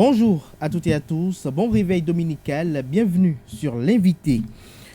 Bonjour à toutes et à tous, bon réveil dominical, bienvenue sur l'invité.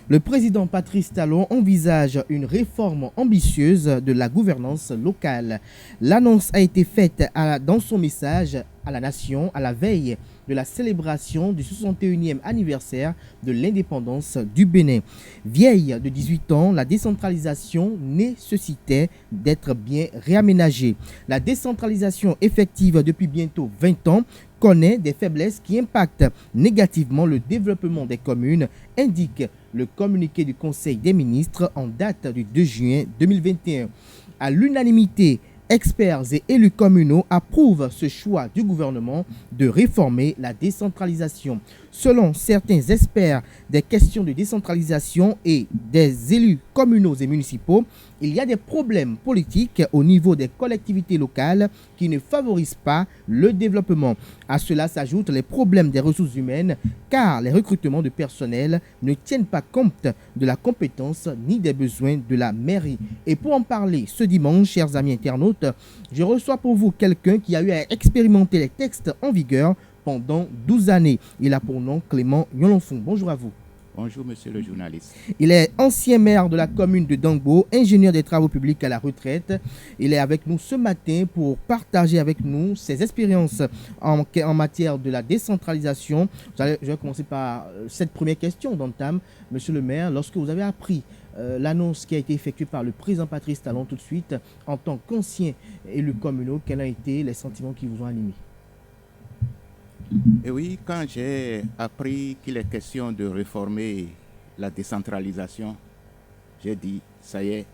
Le président Patrice Talon envisage une réforme ambitieuse de la gouvernance locale. L'annonce a été faite dans son message à la nation à la veille de la célébration du 61e anniversaire de l'indépendance du Bénin. Vieille de 18 ans, la décentralisation nécessitait d'être bien réaménagée. La décentralisation effective depuis bientôt 20 ans connaît des faiblesses qui impactent négativement le développement des communes, indique le communiqué du Conseil des ministres en date du 2 juin 2021. À l'unanimité, experts et élus communaux approuvent ce choix du gouvernement de réformer la décentralisation. Selon certains experts des questions de décentralisation et des élus communaux et municipaux, il y a des problèmes politiques au niveau des collectivités locales qui ne favorisent pas le développement. À cela s'ajoutent les problèmes des ressources humaines car les recrutements de personnel ne tiennent pas compte de la compétence ni des besoins de la mairie. Et pour en parler ce dimanche, chers amis internautes, je reçois pour vous quelqu'un qui a eu à expérimenter les textes en vigueur pendant 12 années. Il a pour nom Clément Yolonfon. Bonjour à vous. Bonjour, monsieur le journaliste. Il est ancien maire de la commune de Dangbo, ingénieur des travaux publics à la retraite. Il est avec nous ce matin pour partager avec nous ses expériences en matière de la décentralisation. Je vais commencer par cette première question d'entame. Monsieur le maire, lorsque vous avez appris l'annonce qui a été effectuée par le président Patrice Talon tout de suite, en tant qu'ancien élu communal, quels ont été les sentiments qui vous ont animé? Et oui, quand j'ai appris qu'il est question de réformer la décentralisation, j'ai dit, ça y est,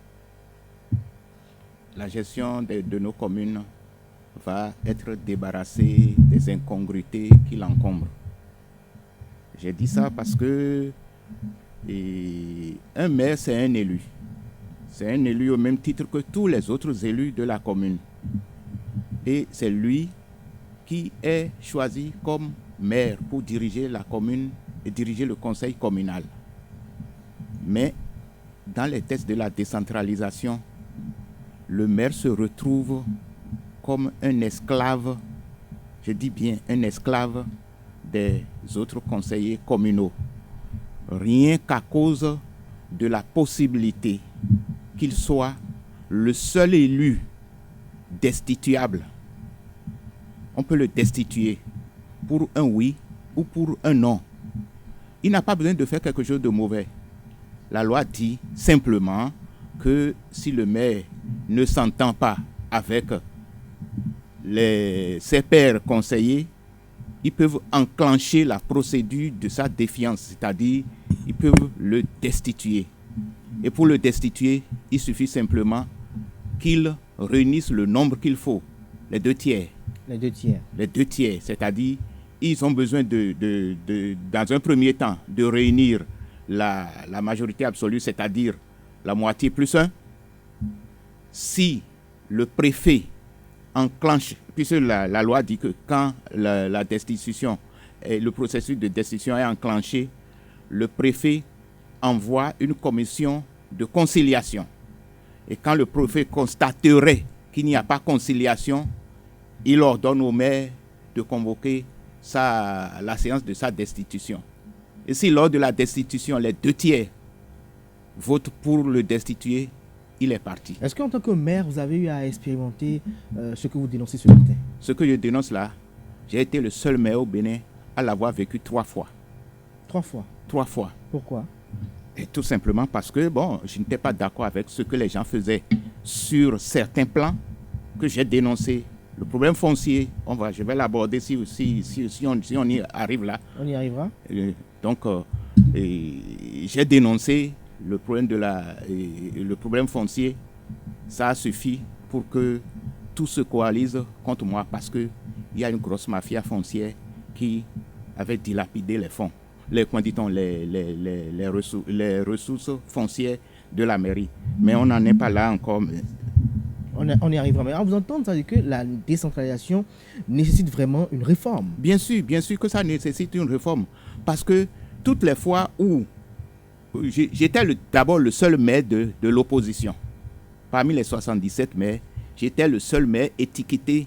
la gestion de nos communes va être débarrassée des incongruités qui l'encombrent. J'ai dit ça parce que un maire, c'est un élu. C'est un élu au même titre que tous les autres élus de la commune. Et c'est lui qui est choisi comme maire pour diriger la commune et diriger le conseil communal. Mais dans les textes de la décentralisation, le maire se retrouve comme un esclave, je dis bien un esclave des autres conseillers communaux, rien qu'à cause de la possibilité qu'il soit le seul élu destituable. On peut le destituer pour un oui ou pour un non. Il n'a pas besoin de faire quelque chose de mauvais. La loi dit simplement que si le maire ne s'entend pas avec ses pairs conseillers, ils peuvent enclencher la procédure de sa défiance, c'est-à-dire ils peuvent le destituer. Et pour le destituer, il suffit simplement qu'il réunisse le nombre qu'il faut, les 2 tiers. Les 2 tiers. Les 2 tiers, c'est-à-dire ils ont besoin dans un premier temps de réunir la majorité absolue, c'est-à-dire la moitié plus 1. Si le préfet enclenche, puisque la loi dit que quand la destitution, le processus de destitution est enclenché, le préfet envoie une commission de conciliation. Et quand le préfet constaterait qu'il n'y a pas conciliation, il ordonne au maire de convoquer la séance de sa destitution. Et si lors de la destitution, les 2 tiers votent pour le destituer, il est parti. Est-ce qu'en tant que maire, vous avez eu à expérimenter ce que vous dénoncez ce matin? Ce que je dénonce là, j'ai été le seul maire au Bénin à l'avoir vécu 3 fois. 3 fois? 3 fois. Pourquoi? Et tout simplement parce que, je n'étais pas d'accord avec ce que les gens faisaient sur certains plans que j'ai dénoncés. Le problème foncier, je vais l'aborder si on y arrive là. On y arrivera. Donc, j'ai dénoncé le problème le problème foncier. Ça a suffi pour que tout se coalise contre moi parce qu'il y a une grosse mafia foncière qui avait dilapidé les fonds, les ressources foncières de la mairie. Mais on n'en est pas là encore. On y arrivera. Mais à vous entendre, ça veut dire que la décentralisation nécessite vraiment une réforme. Bien sûr que ça nécessite une réforme. Parce que toutes les fois où j'étais d'abord le seul maire de l'opposition, parmi les 77 maires, j'étais le seul maire étiqueté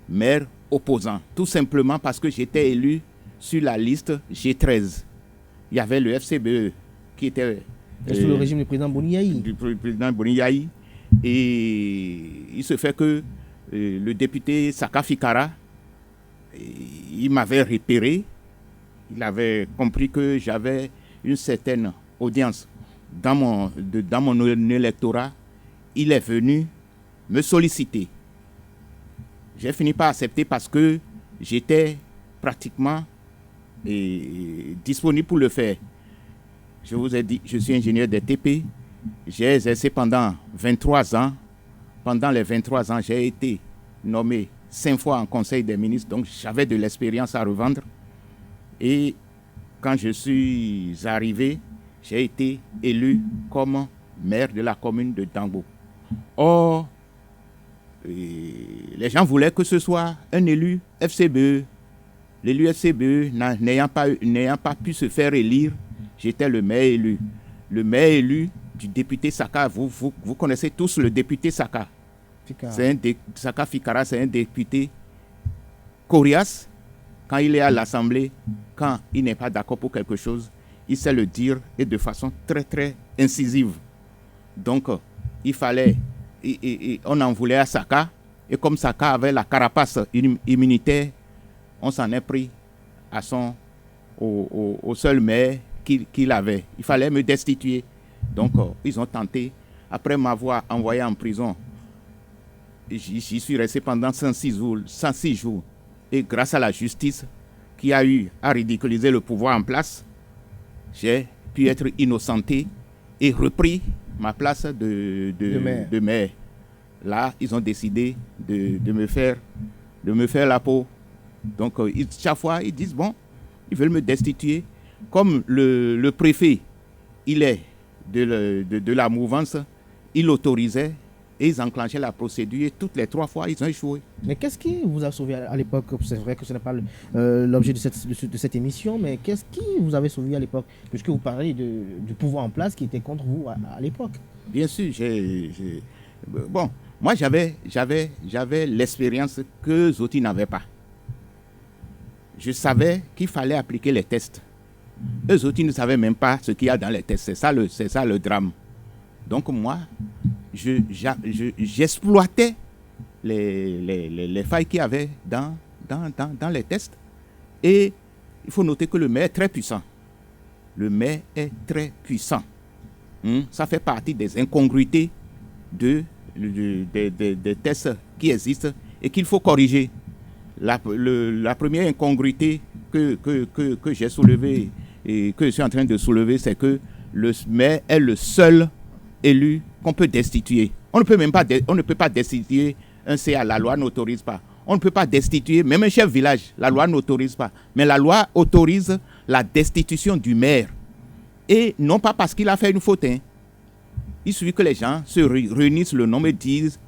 maire opposant, tout simplement parce que j'étais élu sur la liste G13. Il y avait le FCBE qui était sous le régime du président Boniaï. Du président Boniaï. Et il se fait que le député Saka Fikara, il m'avait repéré. Il avait compris que j'avais une certaine audience dans mon électorat. Il est venu me solliciter. J'ai fini par accepter parce que j'étais pratiquement disponible pour le faire. Je vous ai dit, je suis ingénieur des TP. J'ai exercé pendant 23 ans. Pendant les 23 ans, j'ai été nommé 5 fois en Conseil des ministres, donc j'avais de l'expérience à revendre. Et quand je suis arrivé, j'ai été élu comme maire de la commune de Dangbo. Or, les gens voulaient que ce soit un élu FCBE. L'élu FCBE n'ayant pas pu se faire élire, j'étais le maire élu. Le maire élu du député Saka, vous connaissez tous le député Saka. Saka Fikara, c'est un député coriace. Quand il est à l'Assemblée, quand il n'est pas d'accord pour quelque chose, il sait le dire et de façon très très incisive. Donc, il fallait, on en voulait à Saka, et comme Saka avait la carapace immunitaire, on s'en est pris au seul maire qu'il avait. Il fallait me destituer. Donc, ils ont tenté, après m'avoir envoyé en prison, j'y suis resté pendant 106 jours. Et grâce à la justice qui a eu à ridiculiser le pouvoir en place, j'ai pu être innocenté et repris ma place de maire. Là, ils ont décidé de me faire la peau. Donc, chaque fois, ils disent, bon, ils veulent me destituer. Comme le préfet, il est de la mouvance, il autorisait et ils enclenchaient la procédure et toutes les 3 fois, ils ont échoué. Mais qu'est-ce qui vous a sauvé à l'époque? C'est vrai que ce n'est pas l'objet de cette émission, mais qu'est-ce qui vous avait sauvé à l'époque? Puisque vous parlez du pouvoir en place qui était contre vous à l'époque. Bien sûr, bon, moi j'avais l'expérience que Zoti n'avait pas. Je savais qu'il fallait appliquer les tests. Eux autres, ils ne savaient même pas ce qu'il y a dans les tests. C'est ça le drame. Donc moi, j'exploitais les failles qu'il y avait dans les tests. Et il faut noter que le maire est très puissant. Le maire est très puissant. Ça fait partie des incongruités des tests qui existent et qu'il faut corriger. La première incongruité que j'ai soulevée et que je suis en train de soulever, c'est que le maire est le seul élu qu'on peut destituer. On ne peut pas destituer un CA, la loi n'autorise pas. On ne peut pas destituer même un chef village, la loi n'autorise pas. Mais la loi autorise la destitution du maire. Et non pas parce qu'il a fait une faute. Il suffit que les gens se réunissent le nom et disent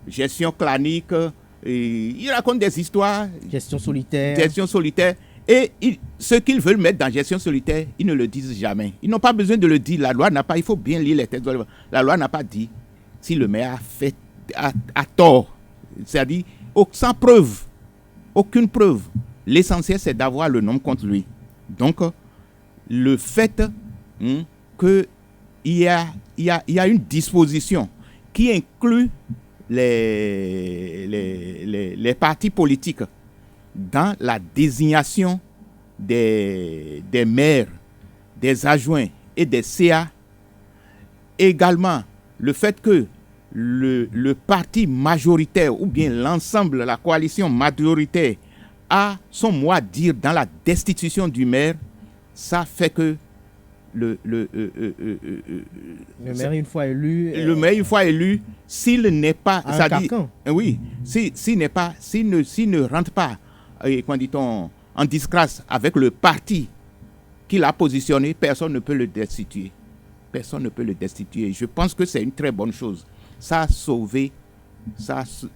gestion clanique, ils racontent des histoires. Gestion solitaire. Et ce qu'ils veulent mettre dans gestion solitaire, ils ne le disent jamais. Ils n'ont pas besoin de le dire. La loi n'a pas, il faut bien lire les textes. La loi n'a pas dit si le maire a tort. C'est-à-dire, sans preuve, aucune preuve. L'essentiel, c'est d'avoir le nom contre lui. Donc, le fait qu'il y a une disposition qui inclut les partis politiques dans la désignation des maires, des adjoints et des CA. Également, le fait que le parti majoritaire ou bien l'ensemble, la coalition majoritaire a son mot à dire dans la destitution du maire, ça fait que le maire une fois élu, s'il n'est pas, s'il ne rentre pas, comment dit-on, en disgrâce avec le parti qu'il a positionné, personne ne peut le destituer. Je pense que c'est une très bonne chose. Ça a sauvé,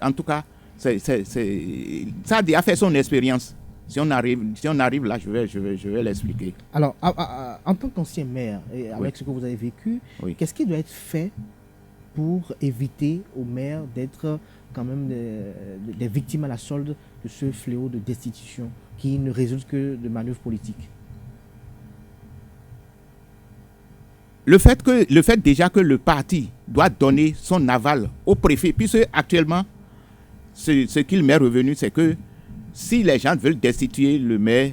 en tout cas, ça a déjà fait son expérience. Si on arrive là, je vais l'expliquer. Alors, en tant qu'ancien maire, et avec ce que vous avez vécu, qu'est-ce qui doit être fait pour éviter aux maires d'être quand même des victimes à la solde de ce fléau de destitution qui ne résulte que de manœuvres politiques? Le fait déjà que le parti doit donner son aval au préfet, puisque actuellement, ce qu'il m'est revenu, c'est que si les gens veulent destituer le maire,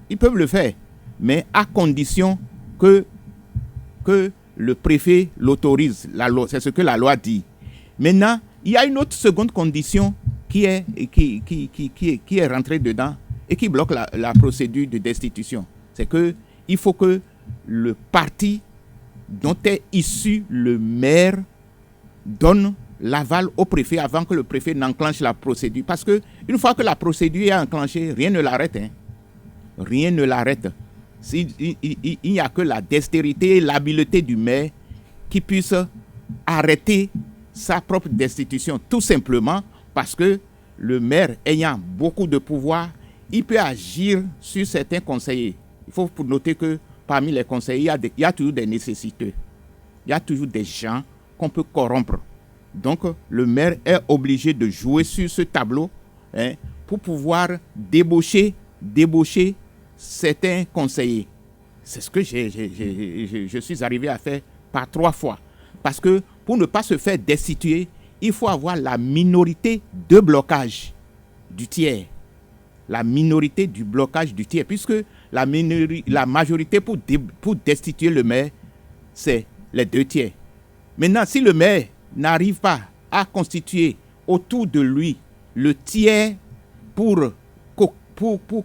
ils peuvent le faire, mais à condition que le préfet l'autorise. C'est ce que la loi dit. Maintenant, il y a une autre seconde condition qui est rentrée dedans et qui bloque la procédure de destitution. C'est qu'il faut que le parti dont est issu le maire donne l'aval au préfet avant que le préfet n'enclenche la procédure. Parce qu'une fois que la procédure est enclenchée, rien ne l'arrête. Rien ne l'arrête. Il n'y a que la dextérité et l'habileté du maire qui puisse arrêter sa propre destitution. Tout simplement parce que le maire ayant beaucoup de pouvoir, il peut agir sur certains conseillers. Il faut noter que parmi les conseillers, il y a toujours des nécessiteux. Il y a toujours des gens qu'on peut corrompre. Donc, le maire est obligé de jouer sur ce tableau pour pouvoir débaucher certains conseillers. C'est ce que je suis arrivé à faire par 3 fois. Parce que pour ne pas se faire destituer, il faut avoir la minorité de blocage du tiers. La minorité du blocage du tiers. Puisque la majorité pour destituer le maire, c'est les 2 tiers. Maintenant, si le maire n'arrive pas à constituer autour de lui le tiers pour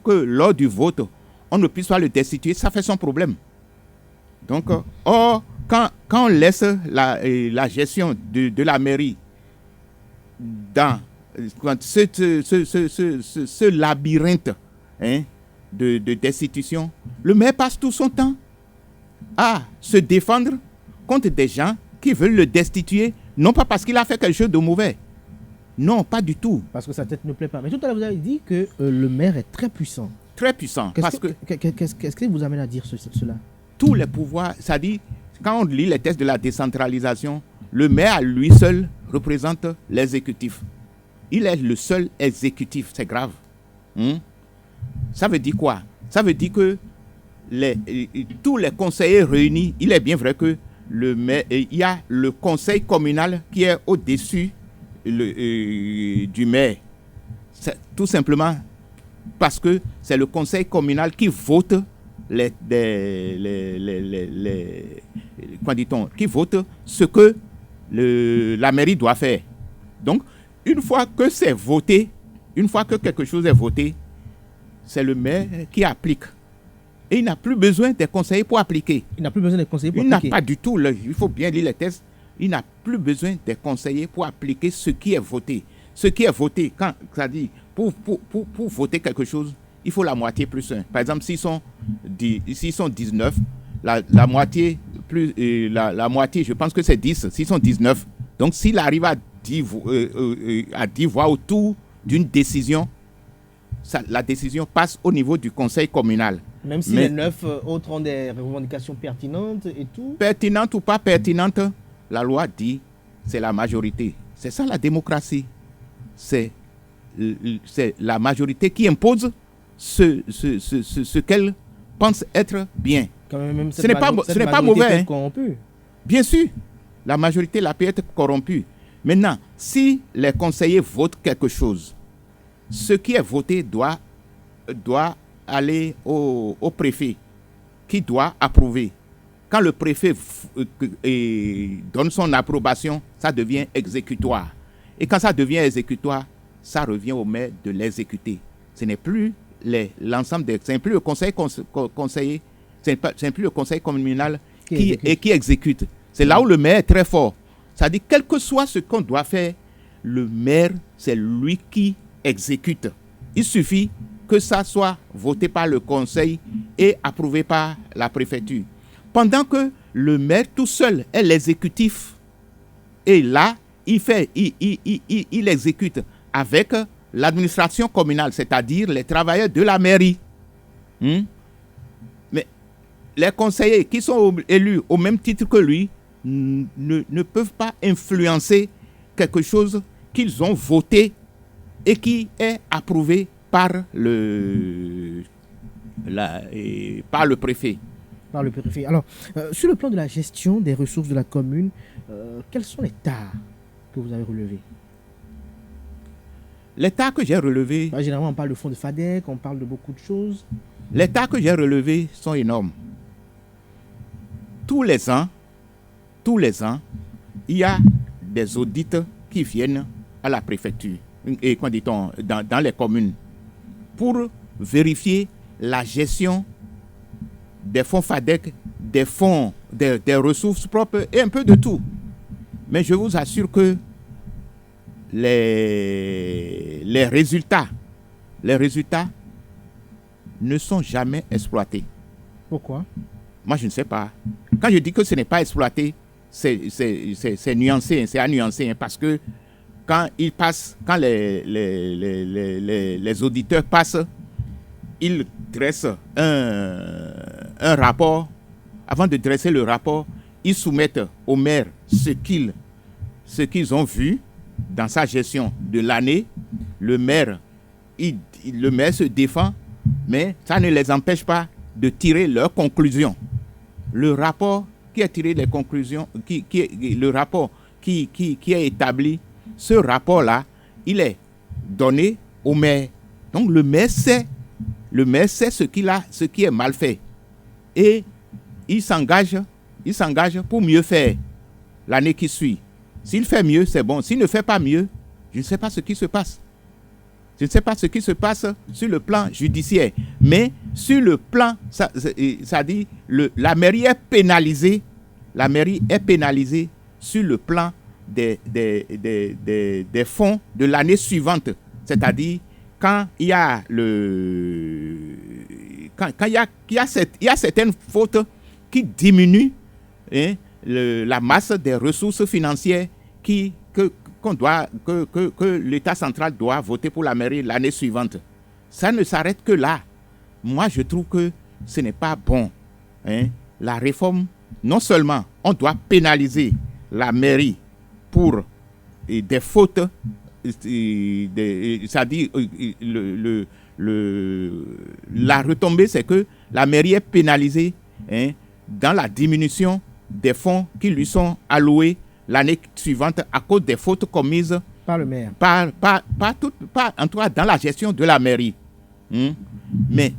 que lors du vote, on ne puisse pas le destituer, ça fait son problème. Donc, quand on laisse la gestion de la mairie dans ce labyrinthe de destitution, le maire passe tout son temps à se défendre contre des gens qui veulent le destituer, non pas parce qu'il a fait quelque chose de mauvais. Non, pas du tout. Parce que sa tête ne plaît pas. Mais tout à l'heure, vous avez dit que le maire est très puissant. Très puissant. Qu'est-ce qui vous amène à dire cela? Tous les pouvoirs, c'est-à-dire, quand on lit les textes de la décentralisation, le maire à lui seul représente l'exécutif. Il est le seul exécutif, c'est grave. Ça veut dire quoi? Ça veut dire que tous les conseillers réunis, il est bien vrai que il y a le conseil communal qui est au-dessus du maire. C'est tout simplement parce que c'est le conseil communal qui vote qui vote ce que la mairie doit faire. Donc, une fois que c'est voté, une fois que quelque chose est voté, c'est le maire qui applique. Et il n'a plus besoin des conseillers pour appliquer. Il n'a plus besoin des conseillers pour appliquer. Il n'a pas du tout, il faut bien lire les textes, il n'a plus besoin des conseillers pour appliquer ce qui est voté. Ce qui est voté, c'est-à-dire, pour voter quelque chose, il faut la moitié plus 1. Par exemple, s'ils sont 19, la moitié, je pense que c'est 10, s'ils sont 19. Donc, s'il arrive à 10 voix autour d'une décision, la décision passe au niveau du conseil communal. Même si les 9 autres ont des revendications pertinentes et tout? Pertinentes ou pas pertinentes, la loi dit c'est la majorité. C'est ça la démocratie. C'est la majorité qui impose ce qu'elle pense être bien. Ce n'est pas mauvais. Bien sûr, la majorité peut être corrompue. Maintenant, si les conseillers votent quelque chose, ce qui est voté doit aller au préfet, qui doit approuver. Quand le préfet donne son approbation, ça devient exécutoire. Et quand ça devient exécutoire, ça revient au maire de l'exécuter. Ce n'est plus l'ensemble c'est plus le conseil conseiller, c'est plus le conseil communal qui exécute. C'est là où le maire est très fort. C'est-à-dire, quel que soit ce qu'on doit faire, le maire, c'est lui qui exécute. Il suffit que ça soit voté par le conseil et approuvé par la préfecture. Pendant que le maire tout seul est l'exécutif, et là, il exécute avec l'administration communale, c'est-à-dire les travailleurs de la mairie. Mais les conseillers qui sont élus au même titre que lui ne peuvent pas influencer quelque chose qu'ils ont voté et qui est approuvé par le préfet. Par le préfet. Alors, sur le plan de la gestion des ressources de la commune, quels sont les tares que vous avez relevés? Les tares que j'ai relevés... Généralement, on parle de fonds de FADEC, on parle de beaucoup de choses. Les tares que j'ai relevés sont énormes. Tous les ans, il y a des audits qui viennent à la préfecture, et quoi dit-on, dans les communes, pour vérifier la gestion des fonds FADEC, des fonds, des ressources propres et un peu de tout. Mais je vous assure que les résultats ne sont jamais exploités. Pourquoi? Moi, je ne sais pas. Quand je dis que ce n'est pas exploité, c'est nuancé, c'est à nuancer, parce que quand les auditeurs passent, ils dressent un rapport. Avant de dresser le rapport, ils soumettent au maire ce qu'ils ont vu dans sa gestion de l'année. Le maire se défend, mais ça ne les empêche pas de tirer leurs conclusions. Le rapport qui a tiré les conclusions, le rapport qui est établi, ce rapport-là, il est donné au maire. Donc le maire sait ce qui est mal fait. Et il s'engage pour mieux faire l'année qui suit. S'il fait mieux, c'est bon. S'il ne fait pas mieux, je ne sais pas ce qui se passe. Je ne sais pas ce qui se passe sur le plan judiciaire. Mais sur le plan, ça dit, la mairie est pénalisée. La mairie est pénalisée sur le plan des fonds de l'année suivante. C'est-à-dire, quand il y a certaines fautes qui diminuent la masse des ressources financières que l'État central doit voter pour la mairie l'année suivante. Ça ne s'arrête que là. Moi, je trouve que ce n'est pas bon. La réforme, non seulement on doit pénaliser la mairie pour des fautes, c'est-à-dire la retombée, c'est que la mairie est pénalisée dans la diminution des fonds qui lui sont alloués l'année suivante à cause des fautes commises par le maire. En tout cas, dans la gestion de la mairie. Mais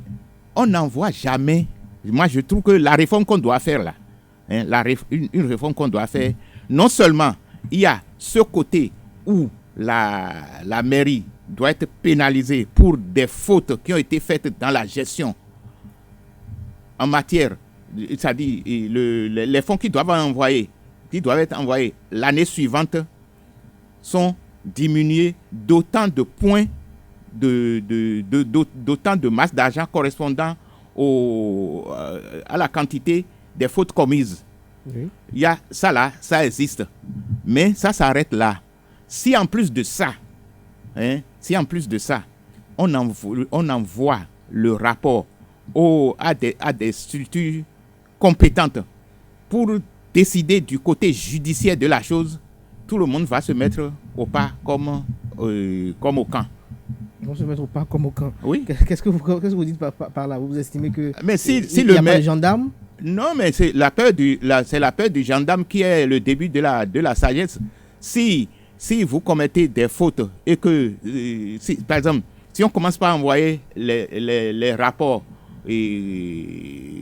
on n'en voit jamais. Moi, je trouve que la réforme qu'on doit faire là, une réforme qu'on doit faire, non seulement il y a ce côté où la mairie doit être pénalisée pour des fautes qui ont été faites dans la gestion en matière, c'est-à-dire les fonds qui doivent être envoyés l'année suivante sont diminués d'autant de points, d'autant de masse d'argent correspondant à la quantité des fautes commises. Oui. Il y a ça là, ça existe. Mais ça s'arrête là. Si en plus de ça, on envoie le rapport à des structures compétentes pour décider du côté judiciaire de la chose, tout le monde va se mettre au pas comme au camp. Ils vont se mettre au pas comme au camp. Oui. Qu'est-ce que vous dites par là? Vous estimez que si le maire, les gendarmes? Non, mais c'est la peur du gendarme qui est le début de la sagesse. Si vous commettez des fautes et que, par exemple, si on commence par envoyer les rapports,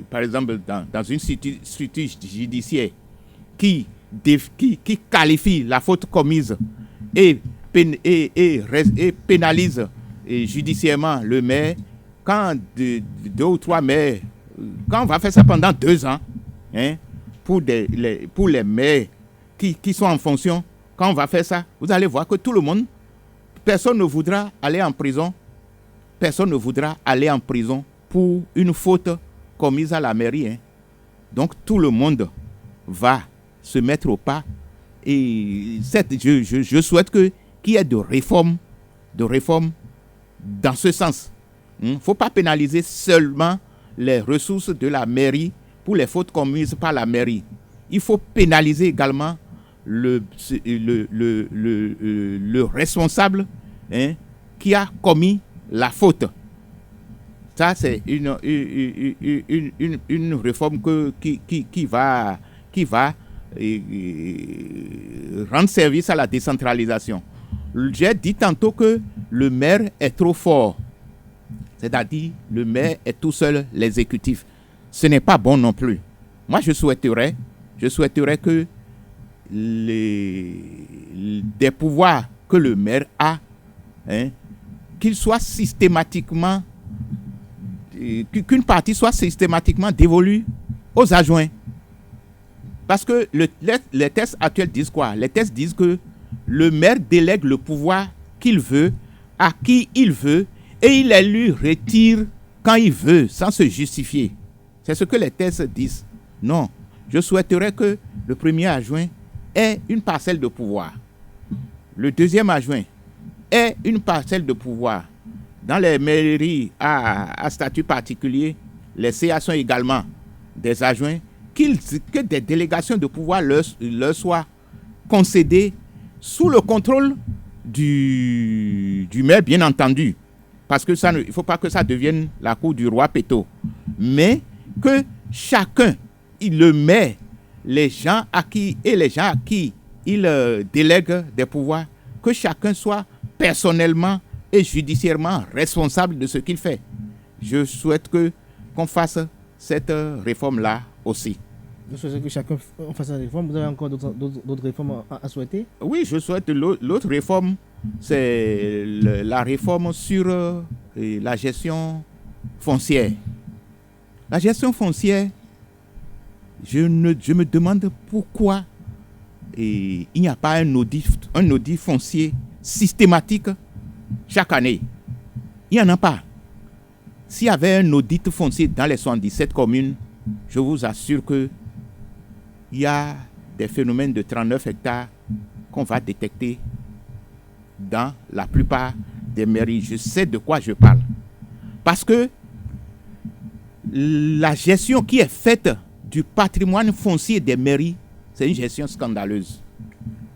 par exemple, dans une structure judiciaire qui qualifie la faute commise et pénalise judiciairement le maire, quand deux ou trois maires, quand on va faire ça pendant 2 ans, pour les maires qui sont en fonction, quand on va faire ça, vous allez voir que tout le monde, personne ne voudra aller en prison. Personne ne voudra aller en prison pour une faute commise à la mairie. Donc tout le monde va se mettre au pas. Et je souhaite qu'il y ait de réformes dans ce sens. Il ne faut pas pénaliser seulement les ressources de la mairie pour les fautes commises par la mairie. il faut pénaliser également le responsable, hein, qui a commis la faute. Ça, c'est une réforme qui va rendre service à la décentralisation. J'ai dit tantôt que le maire est trop fort. C'est-à-dire, le maire est tout seul l'exécutif. Ce n'est pas bon non plus. Moi, je souhaiterais que des pouvoirs que le maire a, hein, qu'ils soient systématiquement, qu'une partie soit systématiquement dévolue aux adjoints. Parce que les textes actuels disent quoi? Les textes disent que le maire délègue le pouvoir qu'il veut à qui il veut et il les lui retire quand il veut, sans se justifier. C'est ce que les textes disent. Non, je souhaiterais que le premier adjoint ait une parcelle de pouvoir. Le deuxième adjoint ait une parcelle de pouvoir. Dans les mairies à statut particulier, les CA sont également des adjoints, que des délégations de pouvoir leur soient concédées sous le contrôle du maire, bien entendu. Parce que il ne faut pas que ça devienne la cour du roi Péto. Mais que chacun, le maire, les gens à qui il délègue des pouvoirs, que chacun soit personnellement et judiciairement responsable de ce qu'il fait. Je souhaite qu'on fasse cette réforme-là aussi. Vous souhaitez que chacun fasse cette réforme? Vous avez encore d'autres réformes à souhaiter? Oui, je souhaite l'autre réforme, c'est la réforme sur la gestion foncière. La gestion foncière, je me demande pourquoi il n'y a pas un audit foncier systématique chaque année. Il n'y en a pas. S'il y avait un audit foncier dans les 77 communes, je vous assure qu'il y a des phénomènes de 39 hectares qu'on va détecter dans la plupart des mairies. Je sais de quoi je parle. Parce que la gestion qui est faite du patrimoine foncier des mairies, c'est une gestion scandaleuse.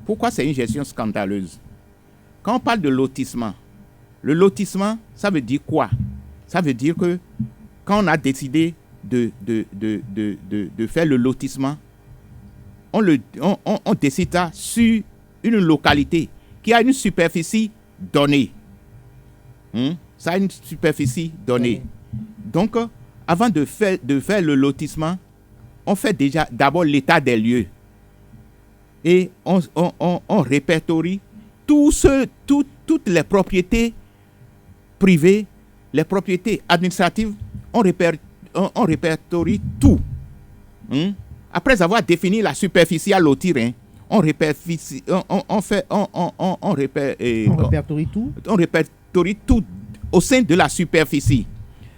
Pourquoi c'est une gestion scandaleuse? Quand on parle de lotissement, le lotissement, ça veut dire quoi? Ça veut dire que quand on a décidé de faire le lotissement, on décide ça sur une localité qui a une superficie donnée. Ça a une superficie donnée. Donc, avant de faire le lotissement, on fait déjà d'abord l'état des lieux. Et on répertorie toutes les propriétés privées, les propriétés administratives, on répertorie tout. Après avoir défini la superficie à lotir, on répertorie tout au sein de la superficie.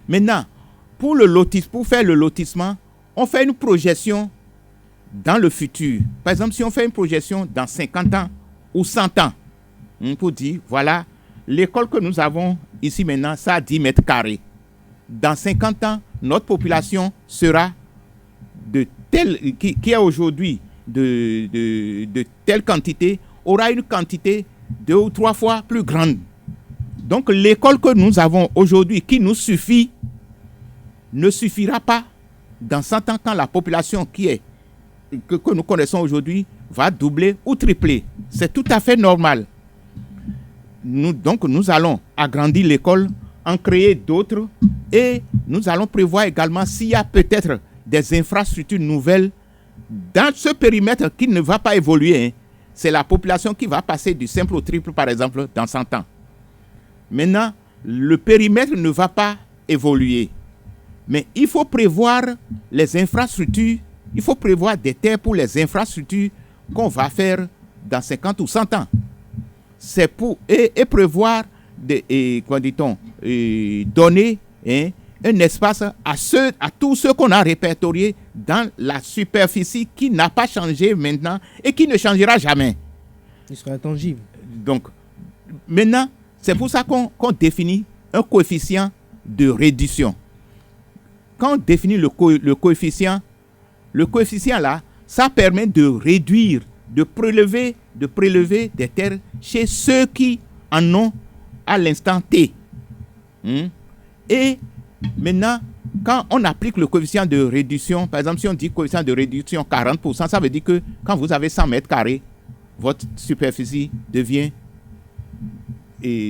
Maintenant, pour faire le lotissement, on fait une projection dans le futur. Par exemple, si on fait une projection dans 50 ans ou 100 ans, pour dire, voilà, l'école que nous avons ici maintenant, ça a 10 mètres carrés. Dans 50 ans, notre population sera qui est aujourd'hui de telle quantité, aura une quantité 2 ou 3 fois plus grande. Donc l'école que nous avons aujourd'hui, qui nous suffit, ne suffira pas dans 100 ans quand la population que nous connaissons aujourd'hui va doubler ou tripler. C'est tout à fait normal. Nous allons agrandir l'école, en créer d'autres, et nous allons prévoir également s'il y a peut-être des infrastructures nouvelles dans ce périmètre qui ne va pas évoluer. C'est la population qui va passer du simple au triple, par exemple, dans 100 ans. Maintenant, le périmètre ne va pas évoluer. Mais il faut prévoir les infrastructures, il faut prévoir des terres pour les infrastructures qu'on va faire dans 50 ou 100 ans. C'est pour et prévoir donner un espace à tous ceux qu'on a répertoriés dans la superficie qui n'a pas changé maintenant et qui ne changera jamais. Il sera intangible. Donc, maintenant, c'est pour ça qu'on définit un coefficient de réduction. Quand on définit le coefficient là, ça permet de réduire, de prélever des terres chez ceux qui en ont à l'instant T. Et maintenant, quand on applique le coefficient de réduction, par exemple, si on dit coefficient de réduction 40%, ça veut dire que quand vous avez 100 mètres carrés, votre superficie devient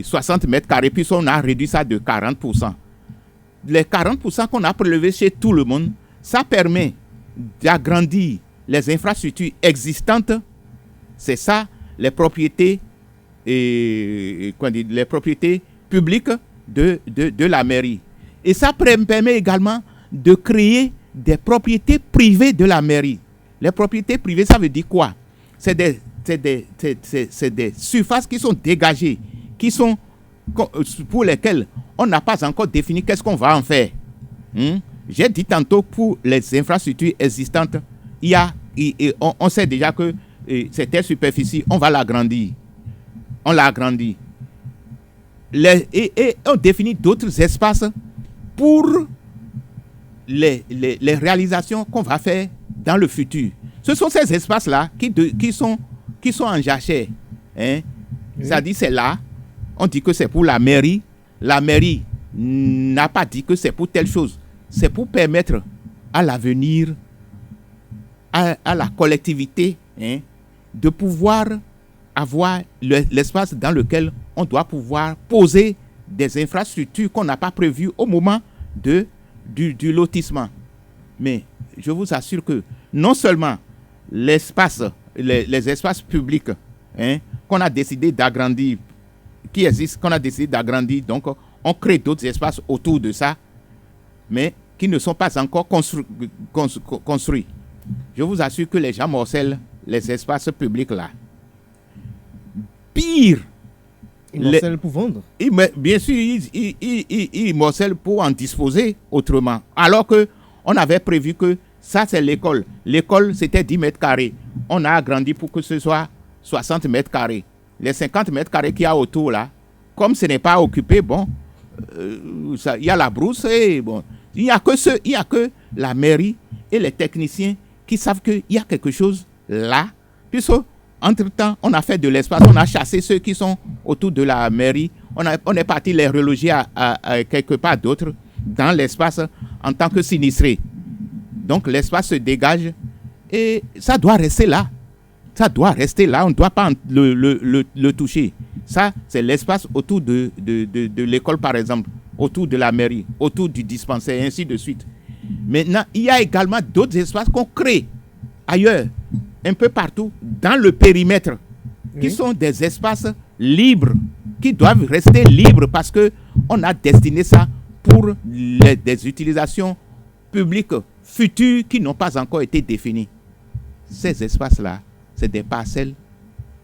60 mètres carrés, puis on a réduit ça de 40%. Les 40% qu'on a prélevés chez tout le monde, ça permet d'agrandir les infrastructures existantes. C'est ça, les propriétés, les propriétés publiques de la mairie. Et ça permet également de créer des propriétés privées de la mairie. Les propriétés privées, ça veut dire quoi? C'est des surfaces qui sont dégagées, pour lesquelles on n'a pas encore défini qu'est-ce qu'on va en faire. J'ai dit tantôt, pour les infrastructures existantes, on sait déjà que cette superficie, on va l'agrandir. On l'agrandit. Et on définit d'autres espaces pour les réalisations qu'on va faire dans le futur. Ce sont ces espaces-là qui sont en jachère. Oui. C'est-à-dire, c'est là, on dit que c'est pour la mairie. La mairie n'a pas dit que c'est pour telle chose. C'est pour permettre à l'avenir, à la collectivité, de pouvoir avoir l'espace dans lequel on doit pouvoir poser des infrastructures qu'on n'a pas prévues au moment du lotissement. Mais je vous assure que non seulement les espaces publics qu'on a décidé d'agrandir, qui existent, qu'on a décidé d'agrandir, donc on crée d'autres espaces autour de ça, mais qui ne sont pas encore construits. Je vous assure que les gens morcellent les espaces publics là. Pire, ils morcellent pour vendre. Bien sûr, ils morcellent pour en disposer autrement. Alors qu'on avait prévu que ça, c'est l'école. L'école, c'était 10 mètres carrés. On a agrandi pour que ce soit 60 mètres carrés. Les 50 mètres carrés qu'il y a autour là, comme ce n'est pas occupé, bon, il y a la brousse et bon, il n'y a que la mairie et les techniciens qui savent qu'il y a quelque chose là. Puis entre-temps, on a fait de l'espace, on a chassé ceux qui sont autour de la mairie. On est parti les reloger à quelque part d'autre dans l'espace en tant que sinistrés. Donc l'espace se dégage et ça doit rester là. Ça doit rester là, on ne doit pas le toucher. Ça, c'est l'espace autour de l'école, par exemple, autour de la mairie, autour du dispensaire, et ainsi de suite. Maintenant, il y a également d'autres espaces qu'on crée ailleurs, un peu partout, dans le périmètre, qui sont des espaces libres, qui doivent rester libres parce qu'on a destiné ça pour des utilisations publiques futures qui n'ont pas encore été définies. Ces espaces-là, c'est des parcelles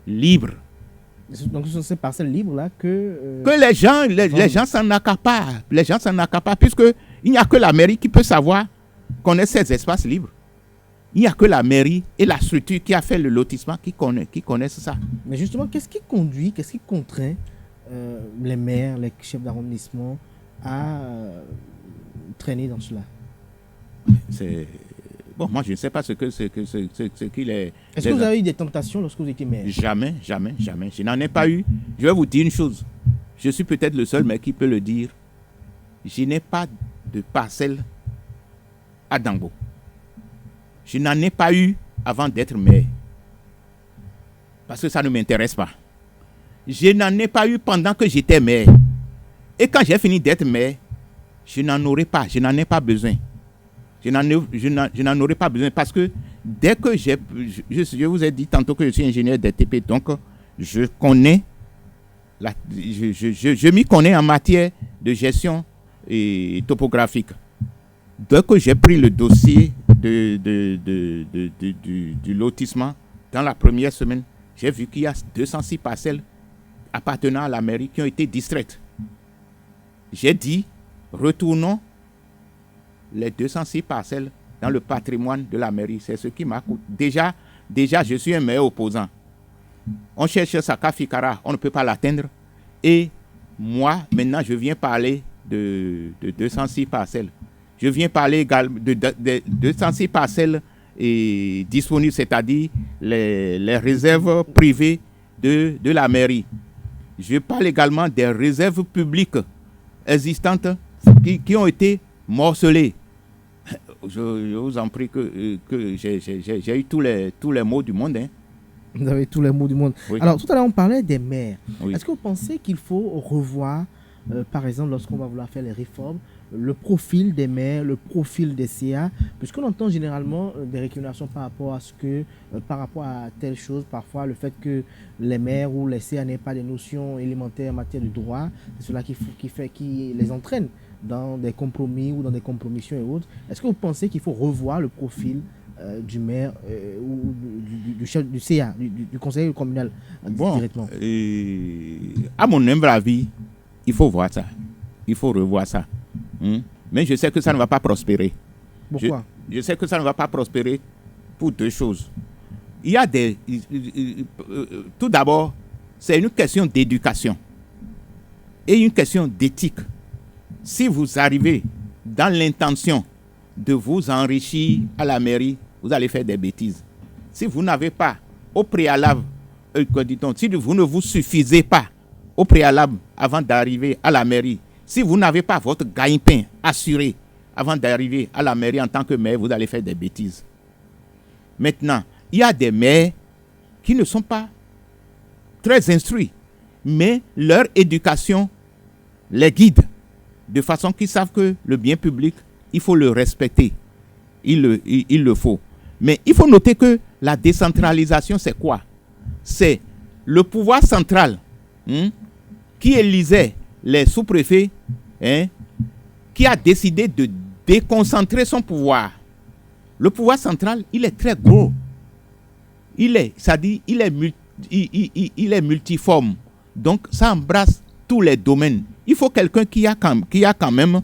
libres. Donc, ce sont ces parcelles libres-là que les gens s'en accaparent. Les gens s'en accaparent, puisqu'il n'y a que la mairie qui peut savoir qu'on ait ces espaces libres. Il n'y a que la mairie et la structure qui a fait le lotissement qui connaissent ça. Mais justement, qu'est-ce qui contraint les maires, les chefs d'arrondissement à traîner dans cela? Bon, moi, je ne sais pas ce qu'il est. Est-ce que vous avez eu des tentations lorsque vous étiez maire? Jamais. Je n'en ai pas eu. Je vais vous dire une chose. Je suis peut-être le seul maire qui peut le dire. Je n'ai pas de parcelle à Dangbo. Je n'en ai pas eu avant d'être maire. Parce que ça ne m'intéresse pas. Je n'en ai pas eu pendant que j'étais maire. Et quand j'ai fini d'être maire, je n'en aurai pas. Je n'en ai pas besoin. Je n'en aurais pas besoin parce que dès que je vous ai dit tantôt que je suis ingénieur DTP, donc je connais, je m'y connais en matière de gestion et topographique. Dès que j'ai pris le dossier du lotissement, dans la première semaine, j'ai vu qu'il y a 206 parcelles appartenant à la mairie qui ont été distraites. J'ai dit, retournons les 206 parcelles dans le patrimoine de la mairie. C'est ce qui m'a coûté. Déjà, je suis un maire opposant. On cherche Saka Fikara, on ne peut pas l'atteindre. Et moi, maintenant, je viens parler de 206 parcelles. Je viens parler également de 206 parcelles disponibles, c'est-à-dire les réserves privées de la mairie. Je parle également des réserves publiques existantes qui ont été morcelées. Je vous en prie que j'ai eu tous les mots du monde. Hein. Vous avez tous les mots du monde. Oui. Alors, tout à l'heure, on parlait des maires. Oui. Est-ce que vous pensez qu'il faut revoir, par exemple, lorsqu'on va vouloir faire les réformes, le profil des maires, le profil des CA, puisqu'on entend généralement des récriminations par rapport à telle chose, parfois le fait que les maires ou les CA n'aient pas des notions élémentaires en matière de droit, c'est cela qui les entraîne dans des compromis ou dans des compromissions et autres. Est-ce que vous pensez qu'il faut revoir le profil du maire ou du chef du CA, du conseiller communal directement? À mon humble avis, il faut voir ça. Il faut revoir ça. Mais je sais que ça ne va pas prospérer. Pourquoi? Je sais que ça ne va pas prospérer pour deux choses. Il y a tout d'abord, c'est une question d'éducation et une question d'éthique. Si vous arrivez dans l'intention de vous enrichir à la mairie, vous allez faire des bêtises. Si vous n'avez pas au préalable, si vous ne vous suffisez pas au préalable avant d'arriver à la mairie, si vous n'avez pas votre gagne-pain assuré avant d'arriver à la mairie en tant que maire, vous allez faire des bêtises. Maintenant, il y a des maires qui ne sont pas très instruits, mais leur éducation les guide de façon qu'ils savent que le bien public, il faut le respecter. Il le faut. Mais il faut noter que la décentralisation, c'est quoi? C'est le pouvoir central qui élisait les sous-préfets, qui a décidé de déconcentrer son pouvoir. Le pouvoir central, il est très gros. Il est multiforme. Donc, ça embrasse tous les domaines. Il faut quelqu'un qui a quand même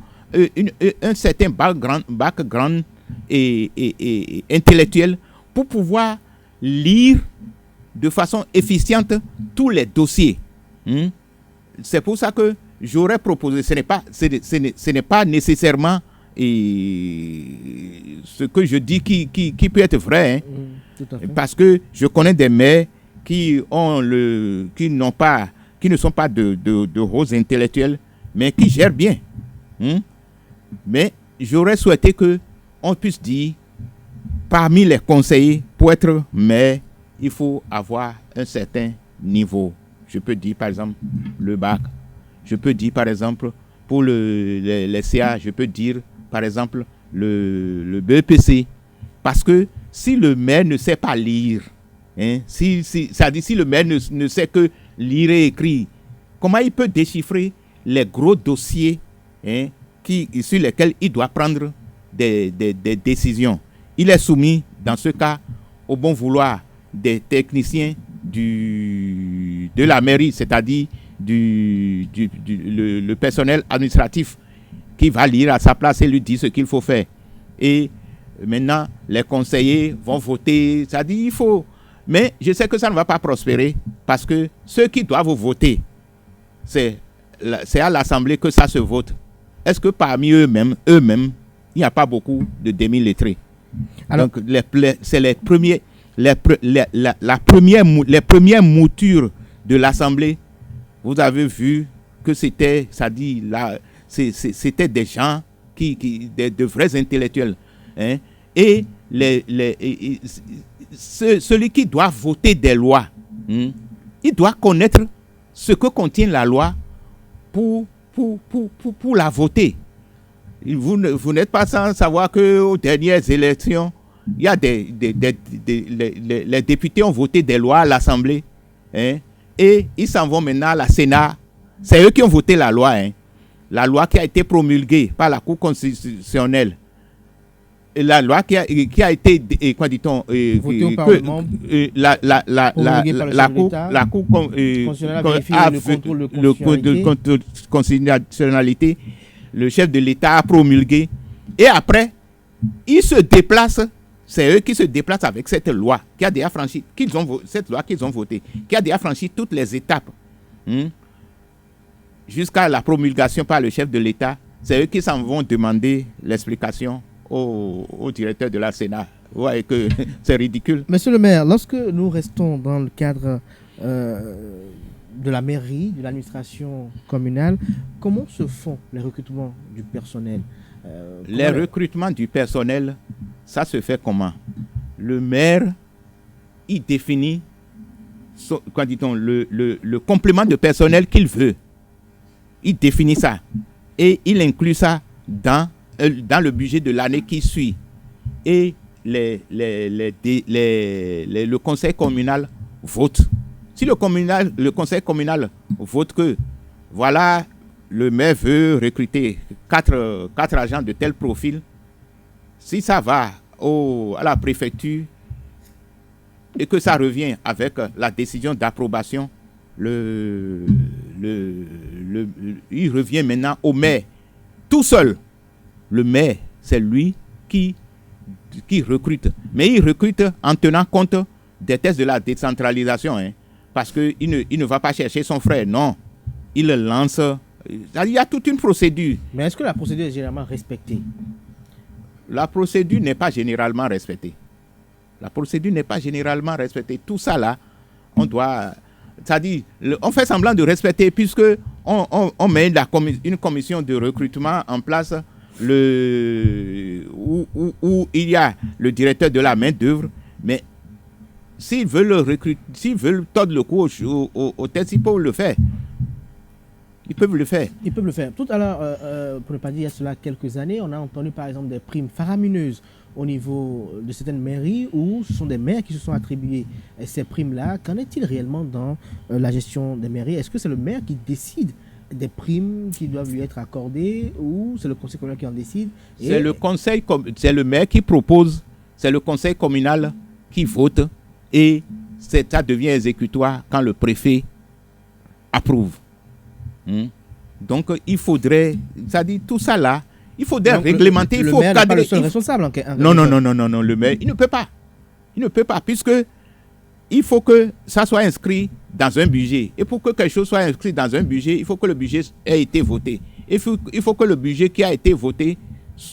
un certain background et intellectuel pour pouvoir lire de façon efficiente tous les dossiers. C'est pour ça que j'aurais proposé, ce n'est pas nécessairement ce que je dis qui peut être vrai, Tout à fait. parce que je connais des maires qui ne sont pas de hauts intellectuels, mais qui gèrent bien. Mais j'aurais souhaité qu'on puisse dire, parmi les conseillers, pour être maire, il faut avoir un certain niveau. Je peux dire par exemple le bac. Je peux dire par exemple pour les CA, je peux dire par exemple le BEPC. Parce que si le maire ne sait pas lire, si le maire ne sait que lire et écrire, comment il peut déchiffrer les gros dossiers sur lesquels il doit prendre des décisions? Il est soumis dans ce cas au bon vouloir des techniciens de la mairie, c'est-à-dire le personnel administratif qui va lire à sa place et lui dire ce qu'il faut faire. Et maintenant, les conseillers vont voter, c'est-à-dire il faut... Mais je sais que ça ne va pas prospérer parce que ceux qui doivent voter, c'est à l'Assemblée que ça se vote. Est-ce que parmi eux-mêmes, il n'y a pas beaucoup de demi-lettrés? Alors, donc, c'est les premières moutures de l'Assemblée. Vous avez vu que c'était des gens de vrais intellectuels. Et celui qui doit voter des lois, il doit connaître ce que contient la loi pour la voter. Vous n'êtes pas sans savoir qu'aux dernières élections, il y a les députés ont voté des lois à l'Assemblée, et ils s'en vont maintenant à la Sénat. C'est eux qui ont voté la loi, la loi qui a été promulguée par la Cour constitutionnelle. Et la loi qui a été, quoi dit-on, votée au Parlement, la Cour a le constitutionnalité, le chef de l'État a promulgué, et après, ils se déplacent. C'est eux qui se déplacent avec cette loi qui a déjà franchi, cette loi qu'ils ont votée, qui a déjà franchi toutes les étapes jusqu'à la promulgation par le chef de l'État. C'est eux qui s'en vont demander l'explication au directeur de la Sénat, ouais, que c'est ridicule. Monsieur le maire, lorsque nous restons dans le cadre de la mairie, de l'administration communale, comment se font les recrutements du personnel? Les recrutements du personnel, ça se fait comment? Le maire, il définit le complément de personnel qu'il veut. Il définit ça et il inclut ça dans le budget de l'année qui suit. Et le conseil communal vote. Si le conseil communal vote que voilà, le maire veut recruter 4 agents de tel profil, si ça va à la préfecture et que ça revient avec la décision d'approbation, il revient maintenant au maire tout seul. Le maire, c'est lui qui recrute. Mais il recrute en tenant compte des tests de la décentralisation. Parce qu'il ne va pas chercher son frère, non. Il le lance. Il y a toute une procédure. Mais est-ce que la procédure est généralement respectée? La procédure n'est pas généralement respectée. La procédure n'est pas généralement respectée. Tout ça là, on doit... C'est-à-dire, on fait semblant de respecter puisque on met une commission de recrutement en place où il y a le directeur de la main-d'œuvre, mais s'ils veulent le recruter, s'ils veulent tordre le cou au test, ils peuvent le faire. Ils peuvent le faire. Ils peuvent le faire. Tout à l'heure, pour ne pas dire il y a cela quelques années, on a entendu par exemple des primes faramineuses au niveau de certaines mairies où ce sont des maires qui se sont attribués ces primes-là. Qu'en est-il réellement dans la gestion des mairies? Est-ce que c'est le maire qui décide des primes qui doivent lui être accordées ou c'est le conseil communal qui en décide? C'est le maire qui propose, c'est le conseil communal qui vote et ça devient exécutoire quand le préfet approuve. Donc il faudrait, ça dit tout ça là, il faudrait réglementer, il faut cadrer. Le maire n'est pas le seul responsable. Non, le maire, il ne peut pas. Il ne peut pas, puisque il faut que ça soit inscrit dans un budget. Et pour que quelque chose soit inscrit dans un budget, il faut que le budget ait été voté. Il faut que le budget qui a été voté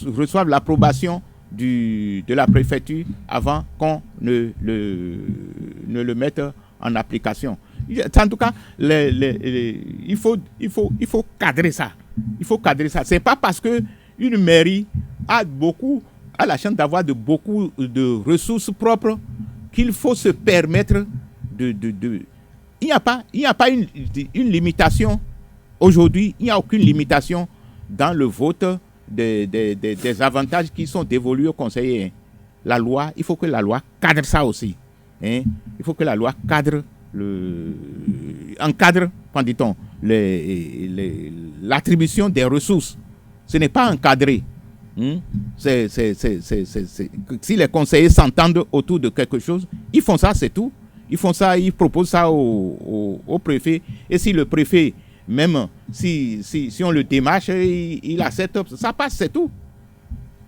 reçoive l'approbation de la préfecture avant qu'on ne le mette en application. En tout cas, il faut cadrer ça. Il faut cadrer ça. C'est pas parce que une mairie a la chance d'avoir beaucoup de ressources propres qu'il faut se permettre il n'y a pas une limitation. Aujourd'hui, il n'y a aucune limitation dans le vote des avantages qui sont dévolus aux conseillers. La loi, il faut que la loi cadre ça aussi. Il faut que la loi encadre, dit-on, l'attribution des ressources. Ce n'est pas encadré. Si les conseillers s'entendent autour de quelque chose, ils font ça, c'est tout. Ils font ça, ils proposent ça au préfet. Et si le préfet, même si on le démarche, il accepte, ça passe, c'est tout.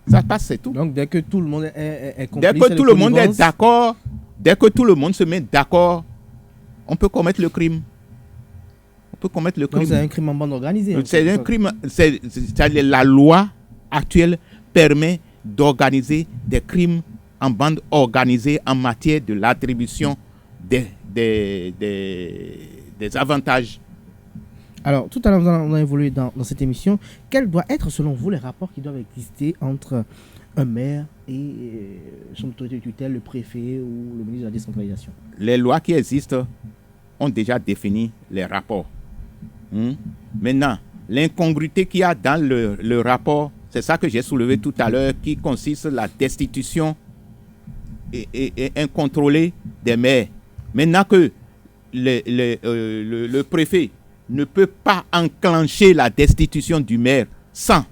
Ça passe, c'est tout. Donc dès que tout le monde est complice, dès que tout le monde est d'accord, dès que tout le monde se met d'accord, on peut commettre le crime. Donc c'est un crime en bande organisée. C'est un crime. La loi actuelle permet d'organiser des crimes en bande organisée en matière de l'attribution des avantages. Alors, tout à l'heure, on a évolué dans cette émission. Quels doivent être, selon vous, les rapports qui doivent exister entre un maire et son autorité de tutelle, le préfet ou le ministre de la décentralisation? Les lois qui existent ont déjà défini les rapports. Maintenant, l'incongruité qu'il y a dans le rapport, c'est ça que j'ai soulevé tout à l'heure, qui consiste la destitution et incontrôlée des maires. Maintenant que le préfet ne peut pas enclencher la destitution du maire sans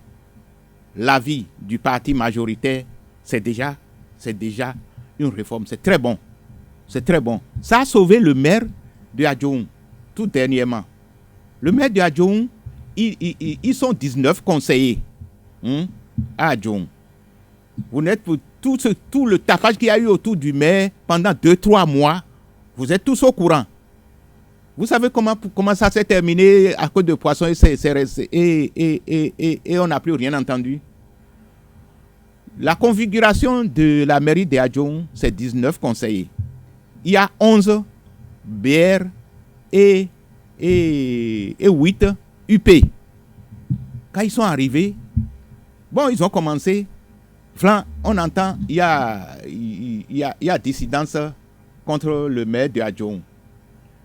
l'avis du parti majoritaire, c'est déjà une réforme. C'est très bon. Ça a sauvé le maire de Adjoum tout dernièrement. Le maire de Adjoum, ils sont 19 conseillers à Adjoum. Vous n'êtes pour tout le tapage qu'il y a eu autour du maire pendant 2-3 mois, vous êtes tous au courant. Vous savez comment ça s'est terminé à cause de poissons et on n'a plus rien entendu. La configuration de la mairie de Adjoum, c'est 19 conseillers. Il y a 11 BR et 8 UP. Quand ils sont arrivés, bon, ils ont commencé. On entend, il y a dissidence contre le maire de Adjoum.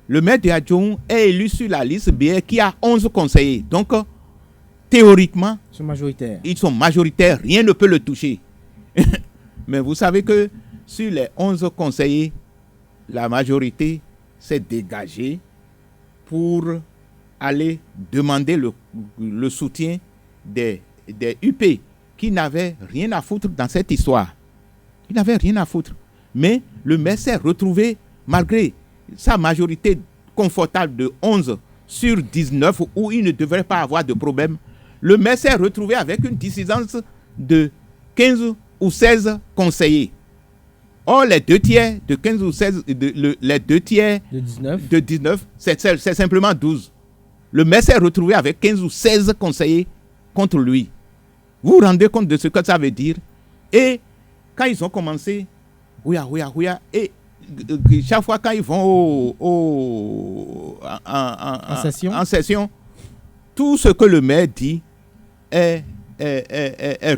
Le maire de Adjoum est élu sur la liste BR qui a 11 conseillers. Donc, théoriquement, ils sont majoritaires. Rien ne peut le toucher. Mais vous savez que sur les 11 conseillers, la majorité s'est dégagée pour aller demander le soutien des UP qui n'avaient rien à foutre dans cette histoire. Ils n'avaient rien à foutre. Mais le maire s'est retrouvé, malgré sa majorité confortable de 11 sur 19, où il ne devrait pas avoir de problème, le maire s'est retrouvé avec une dissidence de 15 ou 16 conseillers. Or, les 2 tiers de 15 ou 16, les 2 tiers de 19, c'est simplement 12. Le maire s'est retrouvé avec 15 ou 16 conseillers contre lui. Vous vous rendez compte de ce que ça veut dire? Et quand ils ont commencé, et chaque fois quand ils vont en session, tout ce que le maire dit est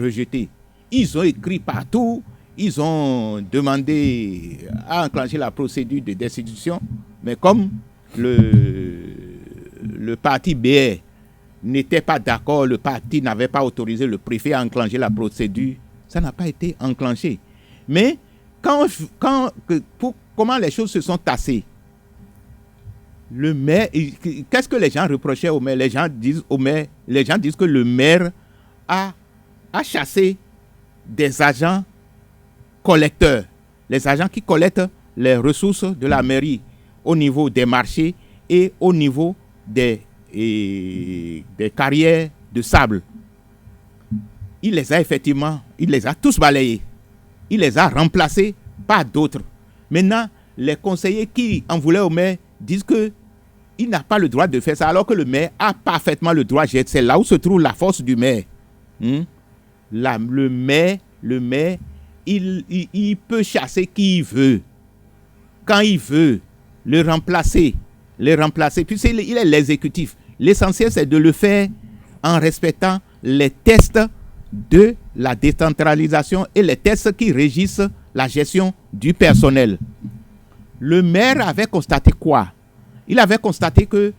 rejeté. Ils ont écrit partout, ils ont demandé à enclencher la procédure de destitution, mais comme le parti BR n'était pas d'accord, le parti n'avait pas autorisé le préfet à enclencher la procédure, ça n'a pas été enclenché. Mais comment les choses se sont tassées? Le maire, qu'est-ce que les gens reprochaient au maire? Les gens disent que le maire a chassé des agents collecteurs, les agents qui collectent les ressources de la mairie au niveau des marchés et au niveau des carrières de sable. Il les a tous balayés. Il les a remplacés par d'autres. Maintenant, les conseillers qui en voulaient au maire disent qu'il n'a pas le droit de faire ça, alors que le maire a parfaitement le droit. C'est là où se trouve la force du maire. Le maire, il peut chasser qui il veut. Quand il veut, le remplacer. Puis il est l'exécutif. L'essentiel, c'est de le faire en respectant les tests de la décentralisation et les tests qui régissent la gestion du personnel. Le maire avait constaté quoi? Il avait constaté que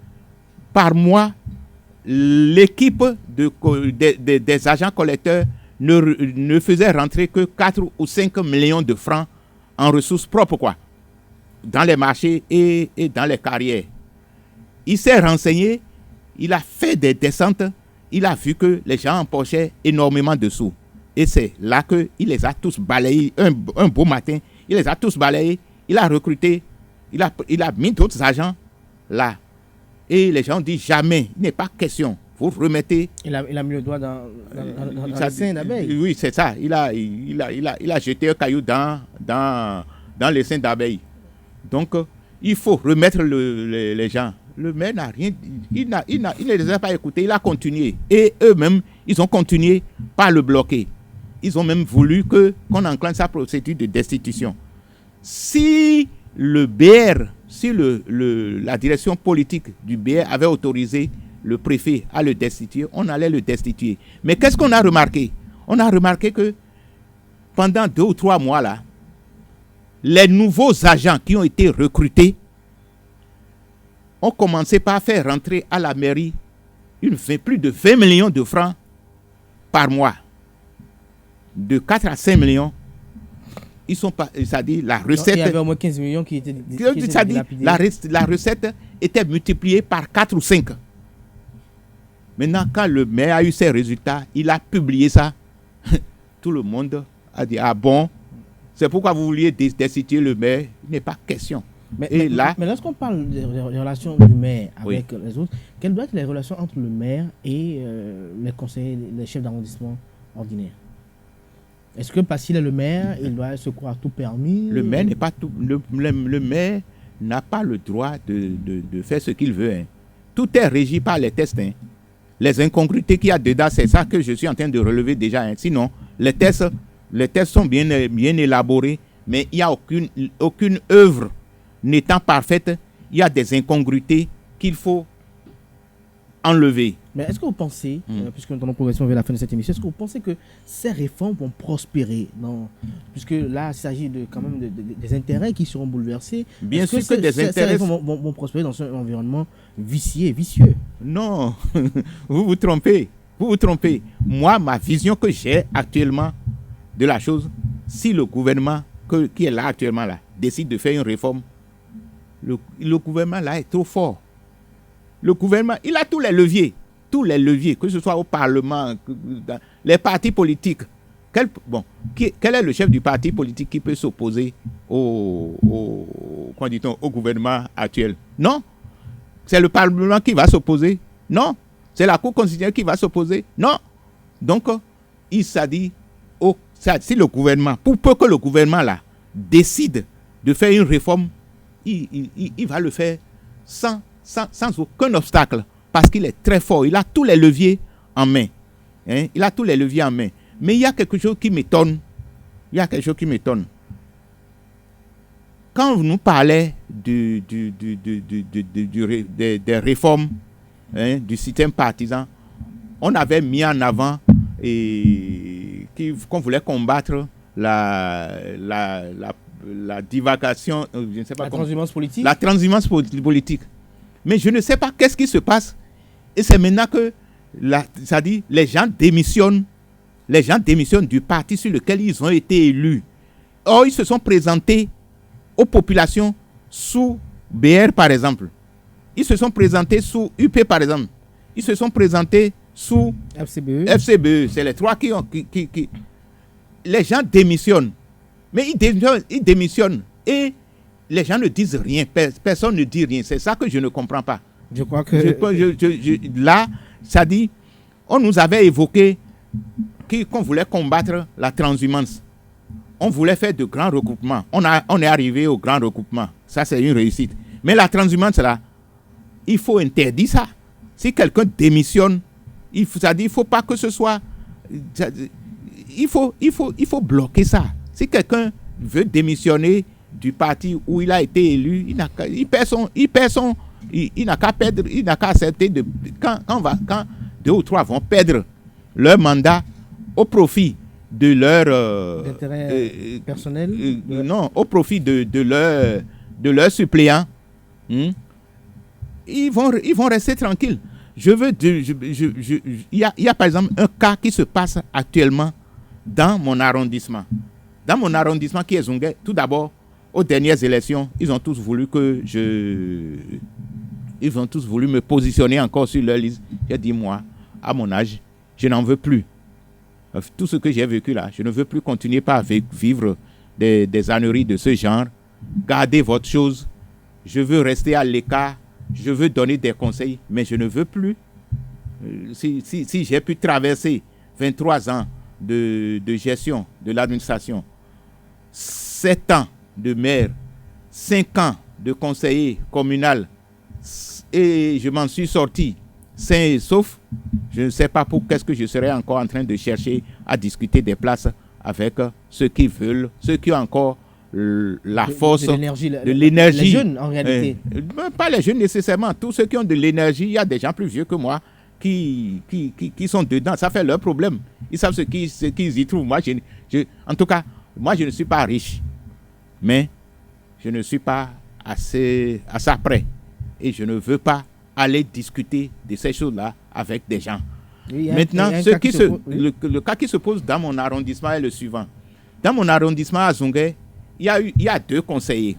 par mois, l'équipe des agents collecteurs ne faisait rentrer que 4 ou 5 millions de francs en ressources propres, dans les marchés et dans les carrières. Il s'est renseigné, il a fait des descentes, il a vu que les gens empochaient énormément de sous. Et c'est là qu'il les a tous balayés. Un beau matin, il les a tous balayés. Il a recruté, il a mis d'autres agents là. Et les gens disent jamais, il n'est pas question. Vous remettez. Il a mis le doigt dans le sein d'abeille. Oui, c'est ça. Il a jeté un caillou dans le sein d'abeille. Donc, il faut remettre les gens. Le maire n'a rien dit. Il ne les a pas écoutés. Il a continué. Et eux-mêmes, ils ont continué par le bloquer. Ils ont même voulu qu'on enclenche sa procédure de destitution. Si le BR, la direction politique du BR avait autorisé le préfet à le destituer, on allait le destituer. Mais qu'est-ce qu'on a remarqué? On a remarqué que pendant 2 ou 3 mois là, les nouveaux agents qui ont été recrutés ont commencé par faire rentrer à la mairie plus de 20 millions de francs par mois. De 4 à 5 millions, ils sont pas, c'est-à-dire la recette. Il y avait au moins 15 millions qui étaient dilapidés. La recette était multipliée par 4 ou 5. Maintenant, quand le maire a eu ses résultats, il a publié ça. Tout le monde a dit, ah bon, c'est pourquoi vous vouliez destituer le maire. Il n'est pas question. Mais lorsqu'on parle des relations du maire avec les autres, quelles doivent être les relations entre le maire et les conseillers, les chefs d'arrondissement ordinaires? Est-ce que parce qu'il est le maire, il doit se croire tout permis? Le maire n'est pas tout. Le maire n'a pas le droit de faire ce qu'il veut. Hein. Tout est régi par les tests. Hein. Les incongruités qu'il y a dedans, c'est ça que je suis en train de relever déjà. Hein. Sinon, les tests Les textes sont bien élaborés, mais il n'y a aucune œuvre n'étant parfaite. Il y a des incongruités qu'il faut enlever. Mais est-ce que vous pensez, puisque nous allons progresser vers la fin de cette émission, est-ce que vous pensez que ces réformes vont prospérer puisque là, il s'agit quand même des intérêts qui seront bouleversés. Bien sûr que des intérêts... Ces réformes vont prospérer dans un environnement vicieux. Non, vous vous trompez. Moi, ma vision que j'ai actuellement de la chose, si le gouvernement qui est là actuellement, décide de faire une réforme, le gouvernement là est trop fort. Le gouvernement, il a tous les leviers, que ce soit au Parlement, dans les partis politiques. Quel est le chef du parti politique qui peut s'opposer au gouvernement actuel? Non. C'est le Parlement qui va s'opposer? Non. C'est la Cour constitutionnelle qui va s'opposer? Non. Donc, il s'est dit, si le gouvernement, pour peu que le gouvernement là décide de faire une réforme, il va le faire sans aucun obstacle, parce qu'il est très fort. Il a tous les leviers en main. Mais il y a quelque chose qui m'étonne. Quand vous nous parlez des réformes du système partisan, on avait mis en avant qu'on voulait combattre la divagation, je ne sais pas la transhumance politique. Mais je ne sais pas qu'est-ce qui se passe. Et c'est maintenant que les gens démissionnent du parti sur lequel ils ont été élus. Or, ils se sont présentés aux populations sous BR, par exemple. Ils se sont présentés sous UP, par exemple. Ils se sont présentés sous FCBE. C'est les trois qui... Les gens démissionnent. Mais ils démissionnent. Et les gens ne disent rien. Personne ne dit rien. C'est ça que je ne comprends pas. Je crois que... Là, ça dit... On nous avait évoqué qu'on voulait combattre la transhumance. On voulait faire de grands regroupements. On est arrivé au grand regroupement. Ça, c'est une réussite. Mais la transhumance, là, il faut interdire ça. Si quelqu'un démissionne, il ne faut pas que ce soit... Il faut bloquer ça. Si quelqu'un veut démissionner du parti où il a été élu, il n'a qu'à perdre, il n'a qu'à accepter quand deux ou trois vont perdre leur mandat au profit de leur intérêt personnel, non, au profit de leur suppléant, ils vont rester tranquilles. Il y a par exemple un cas qui se passe actuellement dans mon arrondissement. Dans mon arrondissement qui est Zungué, tout d'abord, aux dernières élections, ils ont tous voulu me positionner encore sur leur liste. J'ai dit, moi, à mon âge, je n'en veux plus. Tout ce que j'ai vécu là, je ne veux plus continuer à vivre des âneries de ce genre. Gardez votre chose. Je veux rester à l'écart. Je veux donner des conseils, mais je ne veux plus. Si j'ai pu traverser 23 ans de gestion de l'administration, 7 ans de maire, 5 ans de conseiller communal, et je m'en suis sorti sain et sauf, je ne sais pas pour qu'est-ce que je serais encore en train de chercher à discuter des places avec ceux qui veulent, ceux qui ont encore la force, de l'énergie. Les jeunes, en réalité. Pas les jeunes nécessairement. Tous ceux qui ont de l'énergie, il y a des gens plus vieux que moi qui sont dedans. Ça fait leur problème. Ils savent ce qu'ils y trouvent. Moi, en tout cas, moi, je ne suis pas riche. Mais je ne suis pas à ça près. Et je ne veux pas aller discuter de ces choses-là avec des gens. Maintenant, le cas qui se pose dans mon arrondissement est le suivant. Dans mon arrondissement à Zungué, il y a 2 conseillers.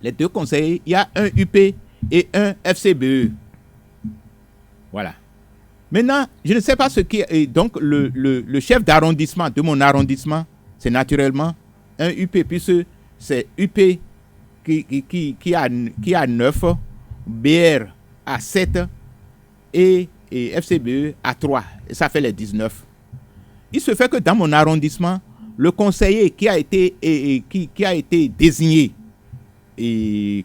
Les 2 conseillers, il y a un UP et un FCBE. Voilà. Maintenant, je ne sais pas ce qui est... Donc, le chef d'arrondissement de mon arrondissement, c'est naturellement un UP, puisque c'est UP qui a 9, BR à 7 et FCBE à 3. Et ça fait les 19. Il se fait que dans mon arrondissement, le conseiller qui a été désigné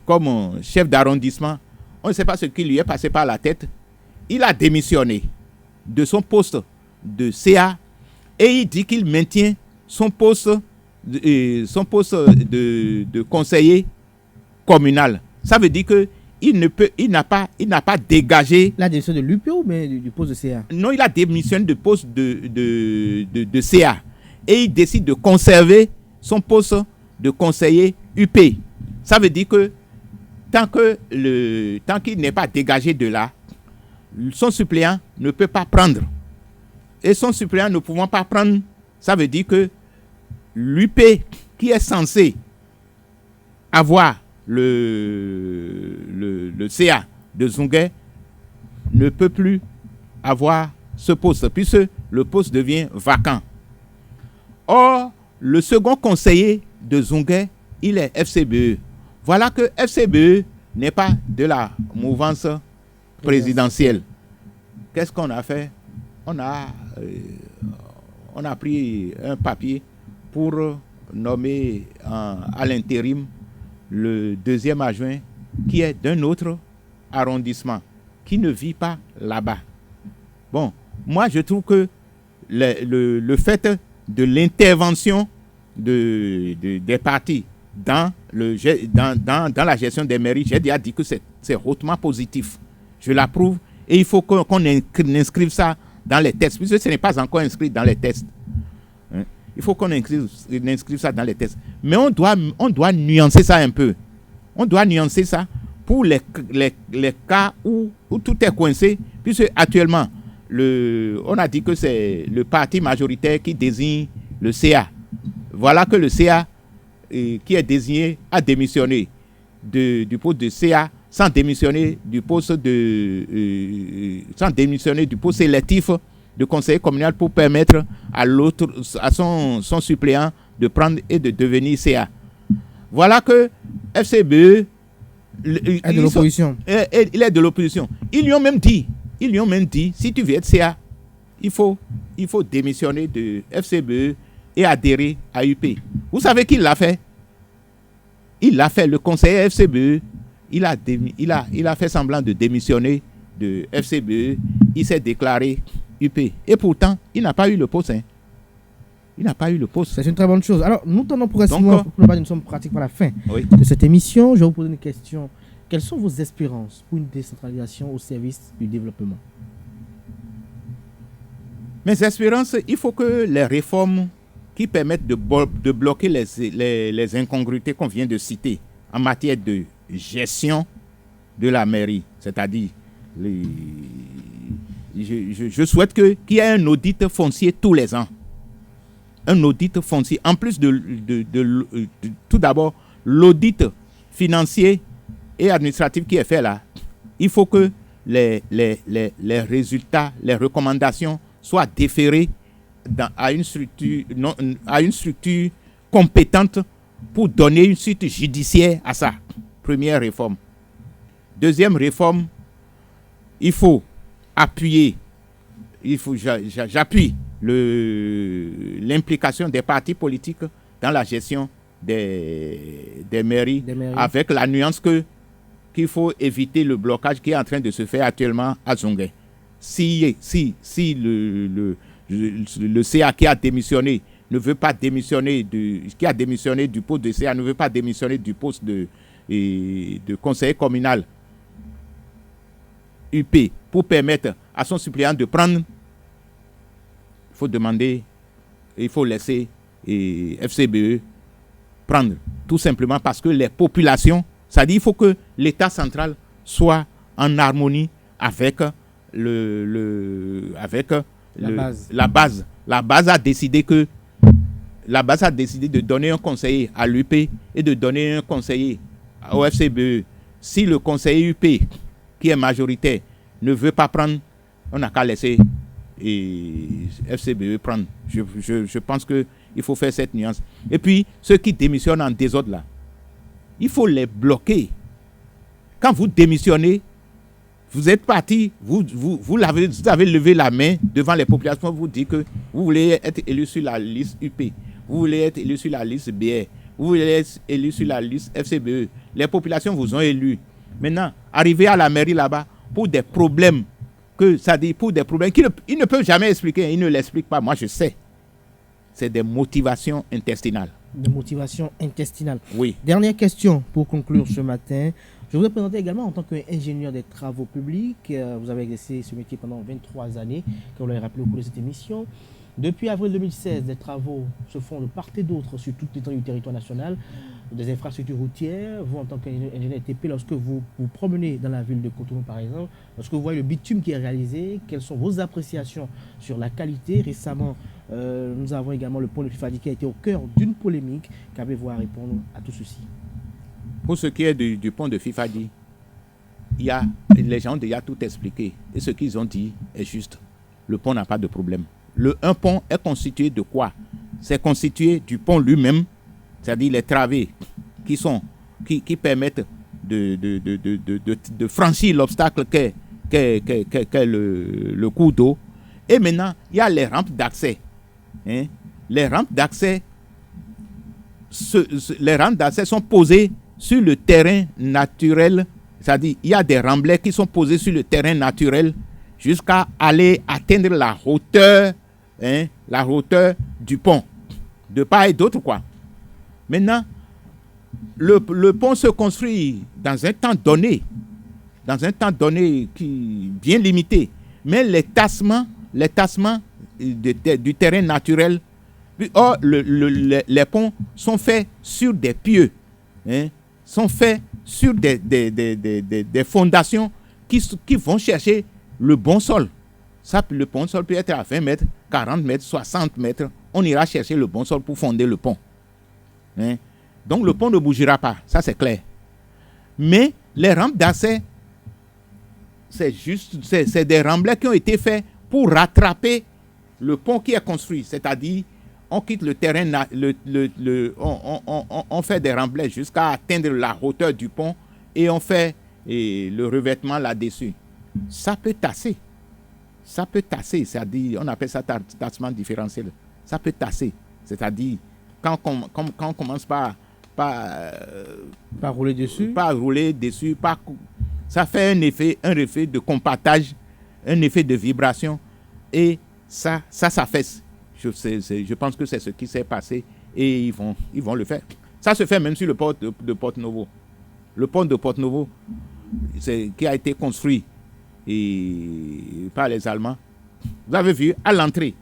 comme chef d'arrondissement, on ne sait pas ce qui lui est passé par la tête. Il a démissionné de son poste de CA et il dit qu'il maintient son poste de conseiller communal. Ça veut dire que il n'a pas dégagé. La démission de l'UP ou bien du poste de CA? Non, il a démissionné du poste de CA. Et il décide de conserver son poste de conseiller UP. Ça veut dire que tant qu'il n'est pas dégagé de là, son suppléant ne peut pas prendre. Et son suppléant ne pouvant pas prendre, ça veut dire que l'UP qui est censé avoir le CA de Zungué ne peut plus avoir ce poste, puisque le poste devient vacant. Or, le second conseiller de Zungué, il est FCBE. Voilà que FCBE n'est pas de la mouvance présidentielle. Qu'est-ce qu'on a fait? On a pris un papier pour nommer à l'intérim le deuxième adjoint qui est d'un autre arrondissement, qui ne vit pas là-bas. Bon, moi je trouve que le fait de l'intervention des partis dans la gestion des mairies, j'ai déjà dit que c'est hautement positif. Je l'approuve et il faut qu'on inscrive ça dans les textes, puisque ce n'est pas encore inscrit dans les textes. Il faut qu'on inscrive ça dans les textes. Mais on doit nuancer ça un peu. On doit nuancer ça pour les cas où tout est coincé, puisque actuellement, on a dit que c'est le parti majoritaire qui désigne le CA. Voilà que le CA qui est désigné a démissionné du poste de CA sans démissionner du poste sélectif de conseiller communal pour permettre à son suppléant de prendre et de devenir CA. Voilà que FCBE est de l'opposition. Il est de l'opposition. Ils lui ont même dit, si tu veux être CA, il faut démissionner de FCBE et adhérer à UP. Vous savez qui l'a fait? Il l'a fait, le conseiller FCBE. Il a fait semblant de démissionner de FCBE. Il s'est déclaré UP. Et pourtant, il n'a pas eu le poste. Il n'a pas eu le poste. C'est une très bonne chose. Alors, nous tendons progressivement pour nous sommes pratiques par la fin de cette émission. Je vais vous poser une question. Quelles sont vos espérances pour une décentralisation au service du développement? Mes espérances, il faut que les réformes qui permettent de bloquer les incongruités qu'on vient de citer en matière de gestion de la mairie, c'est-à-dire je souhaite qu'il y ait un audit foncier tous les ans. Un audit foncier, en plus tout d'abord, l'audit financier et administratif qui est fait là, il faut que les résultats, les recommandations soient déférées à une structure compétente pour donner une suite judiciaire à ça. Première réforme. Deuxième réforme, il faut appuyer, j'appuie l'implication des partis politiques dans la gestion des mairies, avec la nuance qu'il faut éviter le blocage qui est en train de se faire actuellement à Zungué. Si le CA qui a démissionné ne veut pas démissionner qui a démissionné du poste de CA ne veut pas démissionner du poste de conseiller communal UP pour permettre à son suppléant de prendre, il faut laisser FCBE prendre, tout simplement parce que les populations, c'est-à-dire il faut que l'État central soit en harmonie avec la base. La base a décidé de donner un conseiller à l'UP et de donner un conseiller au FCBE. Si le conseiller UP, qui est majoritaire, ne veut pas prendre, on n'a qu'à laisser FCBE prendre. Je pense qu'il faut faire cette nuance. Et puis, ceux qui démissionnent en désordre là, il faut les bloquer. Quand vous démissionnez, vous êtes parti, vous avez levé la main devant les populations, vous dites que vous voulez être élu sur la liste UP, vous voulez être élu sur la liste BR, vous voulez être élu sur la liste FCBE. Les populations vous ont élu. Maintenant, arrivez à la mairie là-bas pour des problèmes qu'ils ne peuvent jamais expliquer, ils ne l'expliquent pas, moi je sais. c'est des motivations intestinales. De motivation intestinale. Oui. Dernière question pour conclure ce matin. Je vous ai présenté également en tant qu'ingénieur des travaux publics. Vous avez exercé ce métier pendant 23 années, comme vous l'avez rappelé au cours de cette émission. Depuis avril 2016, des travaux se font de part et d'autre sur toute l'étendue du territoire national, des infrastructures routières. Vous, en tant qu'ingénieur TP, lorsque vous vous promenez dans la ville de Cotonou, par exemple, lorsque vous voyez le bitume qui est réalisé, quelles sont vos appréciations sur la qualité? Récemment, nous avons également le pont de Fifadi qui a été au cœur d'une polémique. Qu'avez-vous à répondre à tout ceci? Pour ce qui est du pont de Fifadi, les gens ont déjà tout expliqué. Et ce qu'ils ont dit est juste. Le pont n'a pas de problème. Un pont est constitué de quoi? C'est constitué du pont lui-même, c'est-à-dire les travées qui permettent de franchir l'obstacle qu'est le cours d'eau. Et maintenant, il y a les rampes d'accès. Les rampes d'accès sont posées sur le terrain naturel, c'est-à-dire il y a des remblais qui sont posés sur le terrain naturel jusqu'à aller atteindre la hauteur du pont, de part et d'autre, quoi. Maintenant, le pont se construit dans un temps donné qui bien limité, mais les tassements du terrain naturel, les ponts sont faits sur des pieux, sont faits sur des fondations qui vont chercher le bon sol. Ça, le bon sol peut être à 20 mètres, 40 mètres, 60 mètres. On ira chercher le bon sol pour fonder le pont. Donc le pont ne bougera pas, ça c'est clair. Mais les rampes d'accès, c'est des remblais qui ont été faits pour rattraper le pont qui est construit. C'est-à-dire, on quitte le terrain, on fait des remblais jusqu'à atteindre la hauteur du pont et on fait le revêtement là-dessus. Ça peut tasser, c'est-à-dire, on appelle ça tassement différentiel. Ça peut tasser, c'est-à-dire, quand on commence par rouler dessus, ça fait un effet de compactage, un effet de vibration, et ça s'affaisse. Je pense que c'est ce qui s'est passé et ils vont le faire. Ça se fait même sur le pont de Porto-Novo. Le pont de Porto-Novo, qui a été construit par les Allemands. Vous avez vu, à l'entrée,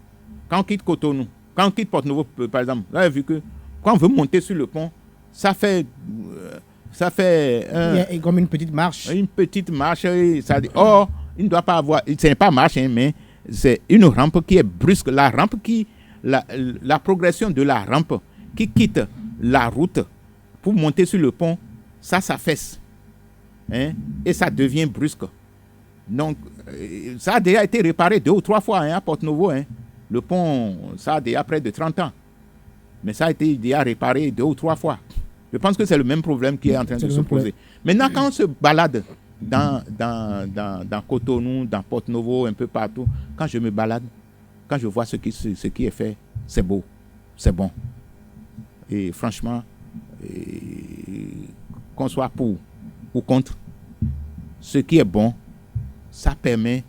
quand on quitte Cotonou, quand on quitte Porto-Novo, par exemple, vous avez vu que quand on veut monter sur le pont, ça fait il y a comme une petite marche. Une petite marche, ça dit, il ne doit pas avoir, ce n'est pas marche, mais c'est une rampe qui est brusque. La progression de la rampe qui quitte la route pour monter sur le pont, ça s'affaisse. Et ça devient brusque. Donc, ça a déjà été réparé 2 ou 3 fois à Porto-Novo. Le pont, ça a déjà près de 30 ans. Mais ça a été déjà réparé 2 ou 3 fois. Je pense que c'est le même problème qui est en train de se poser. Maintenant, quand on se balade dans Cotonou, dans Porto-Novo, un peu partout, quand je me balade, quand je vois ce qui est fait, c'est beau, c'est bon. Et franchement, qu'on soit pour ou contre, ce qui est bon, ça permet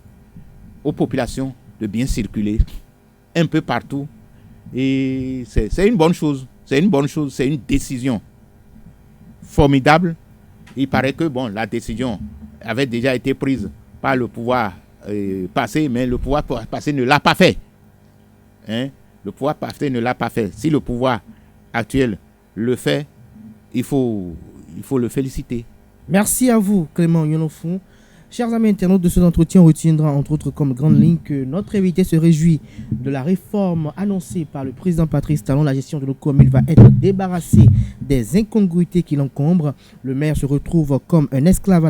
aux populations de bien circuler un peu partout. Et c'est une bonne chose. C'est une décision formidable. Il paraît que la décision avait déjà été prise par le pouvoir passé, mais le pouvoir passé ne l'a pas fait. Le pouvoir passé ne l'a pas fait. Si le pouvoir actuel le fait, il faut le féliciter. Merci à vous, Clément Yonofou. Chers amis internautes, de cet entretien, on retiendra entre autres comme grande ligne que notre invité se réjouit de la réforme annoncée par le président Patrice Talon. La gestion de nos communes va être débarrassée des incongruités qui l'encombrent. Le maire se retrouve comme un esclave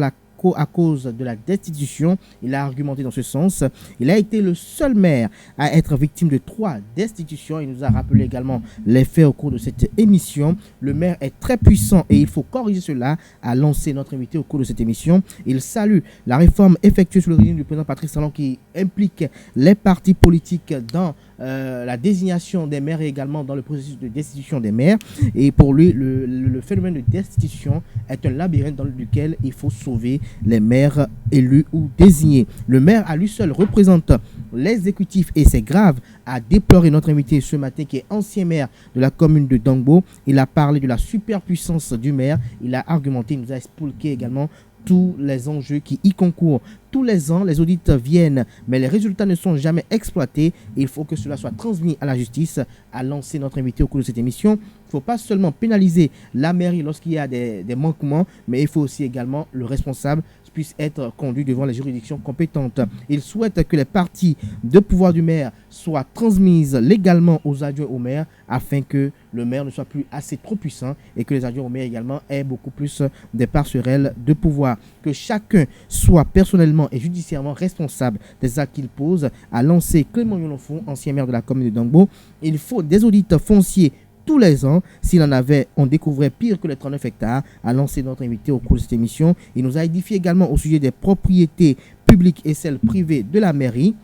à cause de la destitution. Il a argumenté dans ce sens. Il a été le seul maire à être victime de 3 destitutions. Il nous a rappelé également les faits au cours de cette émission. Le maire est très puissant et il faut corriger cela, a lancé notre invité au cours de cette émission. Il salue la réforme effectuée sous le régime du président Patrice Talon qui implique les partis politiques dans la désignation des maires et également dans le processus de destitution des maires. Et pour lui, le phénomène de destitution est un labyrinthe dans lequel il faut sauver les maires élus ou désignés. Le maire à lui seul représente l'exécutif et c'est grave, a déploré notre invité ce matin qui est ancien maire de la commune de Dangbo. Il a parlé de la superpuissance du maire, il a argumenté, il nous a expliqué également tous les enjeux qui y concourent. Tous les ans, les audits viennent, mais les résultats ne sont jamais exploités. Il faut que cela soit transmis à la justice, a lancé notre invité au cours de cette émission. Il ne faut pas seulement pénaliser la mairie lorsqu'il y a des manquements, mais il faut aussi également le responsable puisse être conduit devant les juridictions compétentes. Il souhaite que les parties de pouvoir du maire soient transmises légalement aux adjoints au maire afin que le maire ne soit plus assez trop puissant et que les adjoints au maire également aient beaucoup plus des passerelles de pouvoir. Que chacun soit personnellement et judiciairement responsable des actes qu'il pose, a lancé Clément Yolonfon, ancien maire de la commune de Dangbo. Il faut des audits fonciers tous les ans. S'il en avait, on découvrait pire que les 39 hectares, a lancé notre invité au cours de cette émission. Il nous a édifié également au sujet des propriétés publiques et celles privées de la mairie.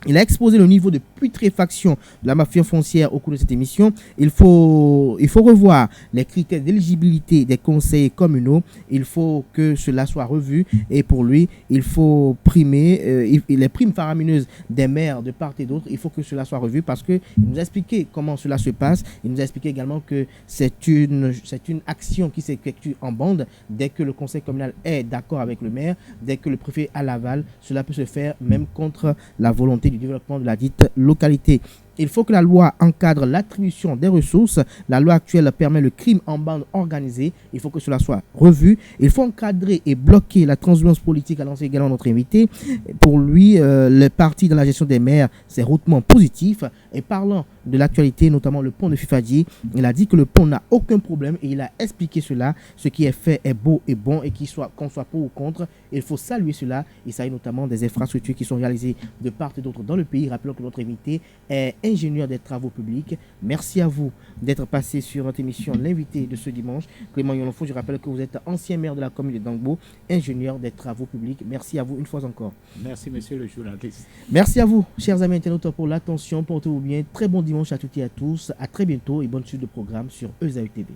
Il a exposé le niveau de putréfaction de la mafia foncière au cours de cette émission. Il faut revoir les critères d'éligibilité des conseillers communaux. Il faut que cela soit revu. Et pour lui, il faut primer les primes faramineuses des maires de part et d'autre. Il faut que cela soit revu parce qu'il nous a expliqué comment cela se passe. Il nous a expliqué également que c'est une action qui s'effectue en bande. Dès que le conseil communal est d'accord avec le maire, dès que le préfet a l'aval, cela peut se faire même contre la volonté du développement de la dite localité. Il faut que la loi encadre l'attribution des ressources. La loi actuelle permet le crime en bande organisée. Il faut que cela soit revu. Il faut encadrer et bloquer la transhumance politique, a lancé également notre invité. Pour lui, le parti dans la gestion des maires, c'est hautement positif. Et parlant de l'actualité, notamment le pont de Fifadié, il a dit que le pont n'a aucun problème et il a expliqué cela. Ce qui est fait est beau et bon et qu'on soit pour ou contre, il faut saluer cela. Il s'agit notamment des infrastructures qui sont réalisées de part et d'autre dans le pays. Rappelons que notre invité est ingénieur des travaux publics. Merci à vous d'être passé sur notre émission L'invité de ce dimanche. Clément Yolonfon, je rappelle que vous êtes ancien maire de la commune de Dangbo, ingénieur des travaux publics. Merci à vous une fois encore. Merci monsieur le journaliste. Merci à vous, chers amis internautes, pour l'attention. Portez-vous bien. Très bon dimanche à toutes et à tous. À très bientôt et bonne suite de programme sur ESAU TV.